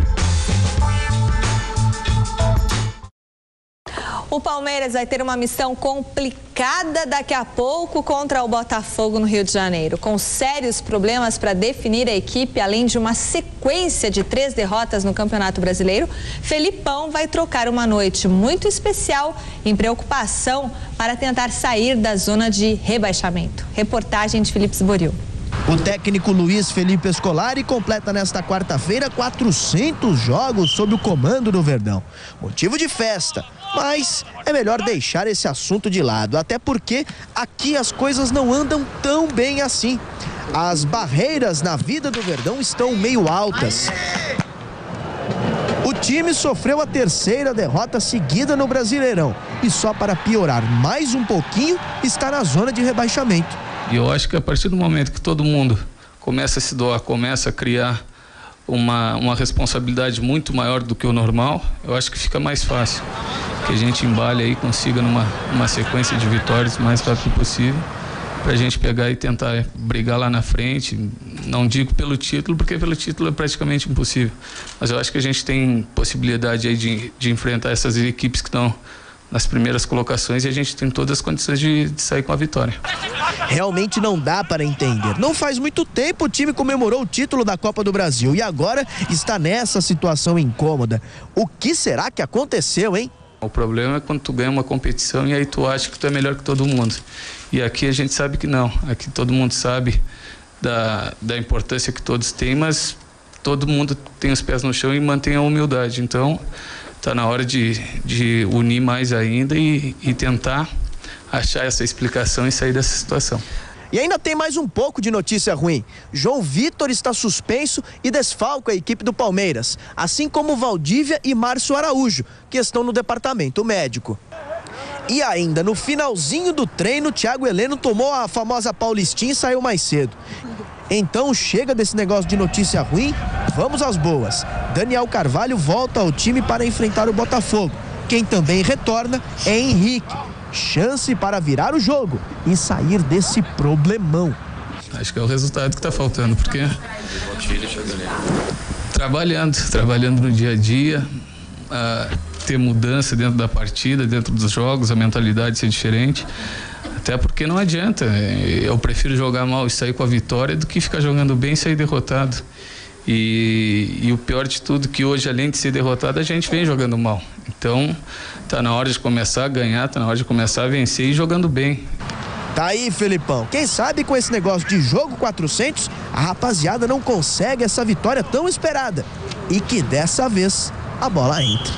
O Palmeiras vai ter uma missão complicada daqui a pouco contra o Botafogo no Rio de Janeiro. Com sérios problemas para definir a equipe, além de uma sequência de 3 derrotas no Campeonato Brasileiro, Felipão vai trocar uma noite muito especial em preocupação para tentar sair da zona de rebaixamento. Reportagem de Felipe Sboril. O técnico Luiz Felipe Scolari completa nesta quarta-feira 400 jogos sob o comando do Verdão. Motivo de festa, mas é melhor deixar esse assunto de lado, até porque aqui as coisas não andam tão bem assim. As barreiras na vida do Verdão estão meio altas. O time sofreu a 3ª derrota seguida no Brasileirão e só para piorar mais um pouquinho está na zona de rebaixamento. E eu acho que a partir do momento que todo mundo começa a se doar, começa a criar uma responsabilidade muito maior do que o normal, eu acho que fica mais fácil. Que a gente embale aí, consiga numa sequência de vitórias o mais rápido possível, para a gente pegar e tentar brigar lá na frente. Não digo pelo título, porque pelo título é praticamente impossível. Mas eu acho que a gente tem possibilidade aí de enfrentar essas equipes que estão nas primeiras colocações e a gente tem todas as condições de sair com a vitória. Realmente não dá para entender. Não faz muito tempo o time comemorou o título da Copa do Brasil e agora está nessa situação incômoda. O que será que aconteceu, hein? O problema é quando tu ganha uma competição e aí tu acha que tu é melhor que todo mundo. E aqui a gente sabe que não. Aqui todo mundo sabe da importância que todos têm, mas todo mundo tem os pés no chão e mantém a humildade. Então, está na hora de unir mais ainda e tentar achar essa explicação e sair dessa situação. E ainda tem mais um pouco de notícia ruim. João Vitor está suspenso e desfalca a equipe do Palmeiras, assim como Valdívia e Márcio Araújo, que estão no departamento médico. E ainda no finalzinho do treino, Thiago Heleno tomou a famosa Paulistinha e saiu mais cedo. Então chega desse negócio de notícia ruim, vamos às boas. Daniel Carvalho volta ao time para enfrentar o Botafogo. Quem também retorna é Henrique. Chance para virar o jogo e sair desse problemão. Acho que é o resultado que está faltando, porque trabalhando no dia a dia, ter mudança dentro da partida, dentro dos jogos, a mentalidade ser diferente. Até porque não adianta, eu prefiro jogar mal e sair com a vitória do que ficar jogando bem e sair derrotado. E o pior de tudo, que hoje, além de ser derrotado, a gente vem jogando mal. Então, tá na hora de começar a ganhar, tá na hora de começar a vencer e jogando bem. Tá aí, Felipão. Quem sabe com esse negócio de jogo 400, a rapaziada não consegue essa vitória tão esperada. E que dessa vez a bola entre.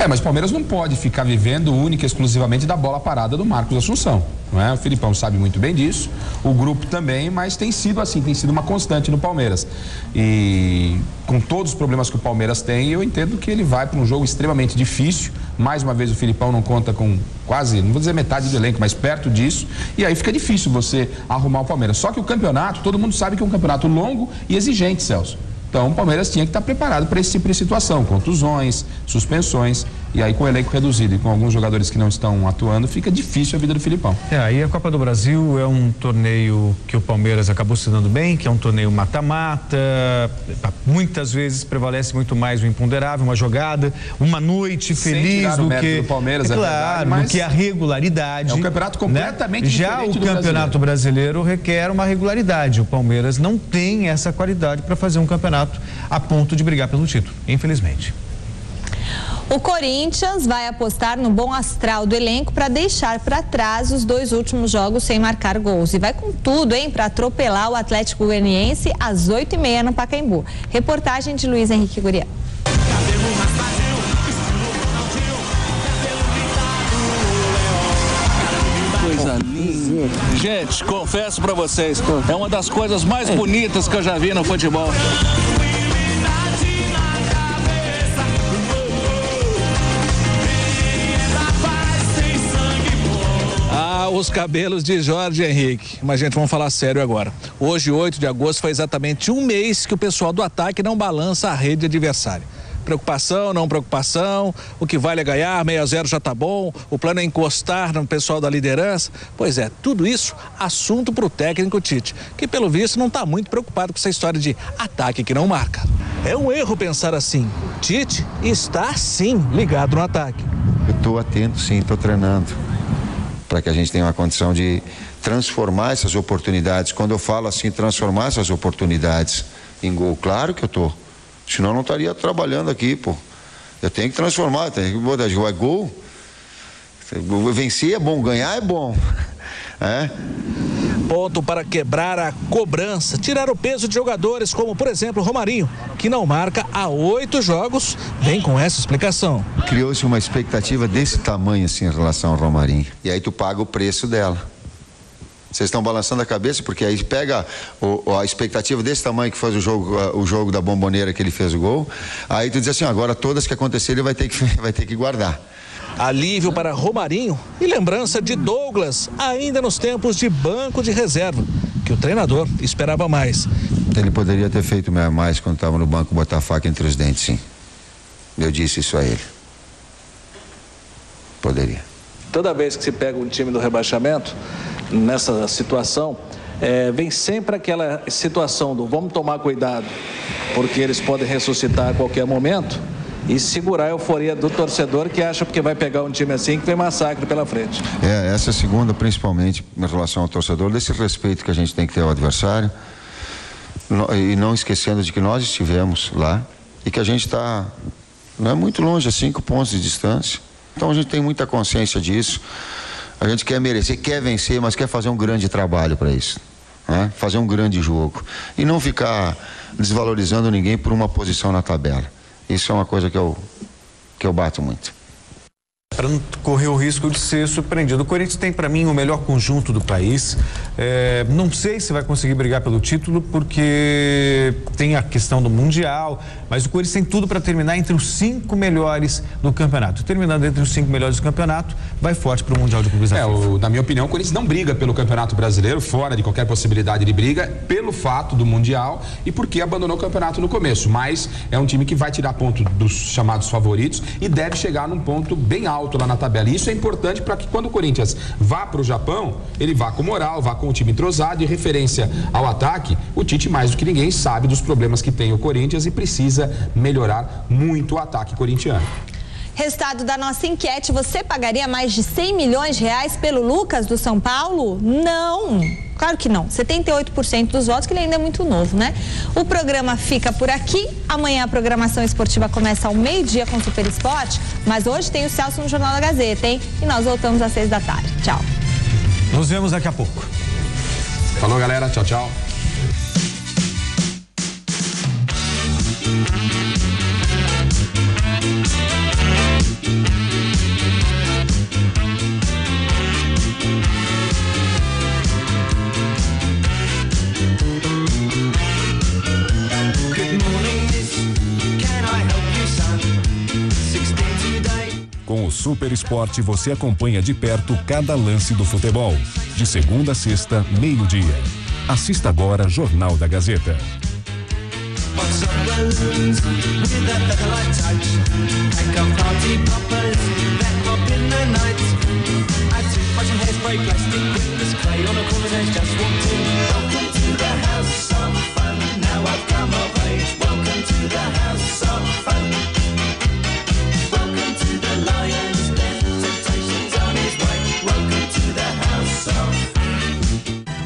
Mas o Palmeiras não pode ficar vivendo única e exclusivamente da bola parada do Marcos Assunção, não é? O Felipão sabe muito bem disso, o grupo também, mas tem sido assim, tem sido uma constante no Palmeiras. E com todos os problemas que o Palmeiras tem, eu entendo que ele vai para um jogo extremamente difícil. Mais uma vez o Felipão não conta com quase, não vou dizer metade do elenco, mas perto disso, e aí fica difícil você arrumar o Palmeiras. Só que o campeonato, todo mundo sabe que é um campeonato longo e exigente, Celso. Então o Palmeiras tinha que estar preparado para esse tipo de situação, contusões, suspensões, e aí com o elenco reduzido e com alguns jogadores que não estão atuando, fica difícil a vida do Filipão. E a Copa do Brasil é um torneio que o Palmeiras acabou se dando bem, que é um torneio mata-mata, muitas vezes prevalece muito mais o imponderável, uma jogada, uma noite feliz do que do Palmeiras, claro, do que a regularidade. É um campeonato completamente diferente do Já o Campeonato Brasileiro requer uma regularidade. O Palmeiras não tem essa qualidade para fazer um campeonato a ponto de brigar pelo título, infelizmente. O Corinthians vai apostar no bom astral do elenco para deixar para trás os 2 últimos jogos sem marcar gols. E vai com tudo, hein, para atropelar o Atlético Goianiense às 8h30 no Pacaembu. Reportagem de Luiz Henrique Guriel. Coisa linda. Gente, confesso pra vocês, é uma das coisas mais bonitas que eu já vi no futebol. Os cabelos de Jorge Henrique. Mas, gente, vamos falar sério agora. Hoje, 8 de agosto, foi exatamente um mês que o pessoal do ataque não balança a rede adversária. Preocupação, não preocupação, o que vale é ganhar, 6-0 já tá bom, o plano é encostar no pessoal da liderança. Pois é, tudo isso assunto pro técnico Tite, que pelo visto não tá muito preocupado com essa história de ataque que não marca. É um erro pensar assim. Tite está sim ligado no ataque. Eu tô atento sim, tô treinando, para que a gente tenha uma condição de transformar essas oportunidades. Quando eu falo assim, transformar essas oportunidades em gol, claro que eu tô. Senão eu não estaria trabalhando aqui, pô. Eu tenho que transformar, tenho que botar de gol. Vencer é bom, ganhar é bom. É? Ponto para quebrar a cobrança, tirar o peso de jogadores como, por exemplo, o Romarinho, que não marca há 8 jogos, vem com essa explicação. Criou-se uma expectativa desse tamanho assim em relação ao Romarinho. E aí tu paga o preço dela. Vocês estão balançando a cabeça porque aí pega a expectativa desse tamanho que foi o jogo da Bomboneira que ele fez o gol. Aí tu diz assim, agora todas que acontecerem ele vai ter que guardar. Alívio para Romarinho e lembrança de Douglas, ainda nos tempos de banco de reserva, que o treinador esperava mais. Ele poderia ter feito mais quando estava no banco, botar a faca entre os dentes, sim. Eu disse isso a ele. Poderia. Toda vez que se pega um time do rebaixamento, nessa situação, vem sempre aquela situação do vamos tomar cuidado, porque eles podem ressuscitar a qualquer momento, e segurar a euforia do torcedor que acha que vai pegar um time assim que vem massacre pela frente. Essa segunda, principalmente em relação ao torcedor, desse respeito que a gente tem que ter ao adversário, e não esquecendo de que nós estivemos lá e que a gente está, não é muito longe, a 5 pontos de distância. Então a gente tem muita consciência disso. A gente quer merecer, quer vencer, mas quer fazer um grande trabalho para isso, né? Fazer um grande jogo e não ficar desvalorizando ninguém por uma posição na tabela. Isso é uma coisa que eu bato muito. Para não correr o risco de ser surpreendido. O Corinthians tem, para mim, o melhor conjunto do país. Não sei se vai conseguir brigar pelo título, porque tem a questão do Mundial, mas o Corinthians tem tudo para terminar entre os 5 melhores do campeonato. Terminando entre os 5 melhores do campeonato, vai forte para o Mundial de Clubes da FIFA. Na minha opinião, o Corinthians não briga pelo Campeonato Brasileiro, fora de qualquer possibilidade de briga, pelo fato do Mundial e porque abandonou o campeonato no começo. Mas é um time que vai tirar ponto dos chamados favoritos e deve chegar num ponto bem alto lá na tabela. E isso é importante para que quando o Corinthians vá para o Japão, ele vá com moral, vá com o time entrosado. E referência ao ataque, o Tite mais do que ninguém sabe dos problemas que tem o Corinthians e precisa melhorar muito o ataque corintiano. Resultado da nossa enquete, você pagaria mais de 100 milhões de reais pelo Lucas do São Paulo? Não, claro que não. 78% dos votos, que ele ainda é muito novo, né? O programa fica por aqui. Amanhã a programação esportiva começa ao meio-dia com o Super Esporte, mas hoje tem o Celso no Jornal da Gazeta, hein? E nós voltamos às 6 da tarde. Tchau. Nos vemos daqui a pouco. Falou, galera. Tchau, tchau. Com o Super Esporte você acompanha de perto cada lance do futebol. De segunda a sexta, meio-dia. Assista agora Jornal da Gazeta.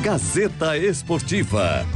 Gazeta Esportiva.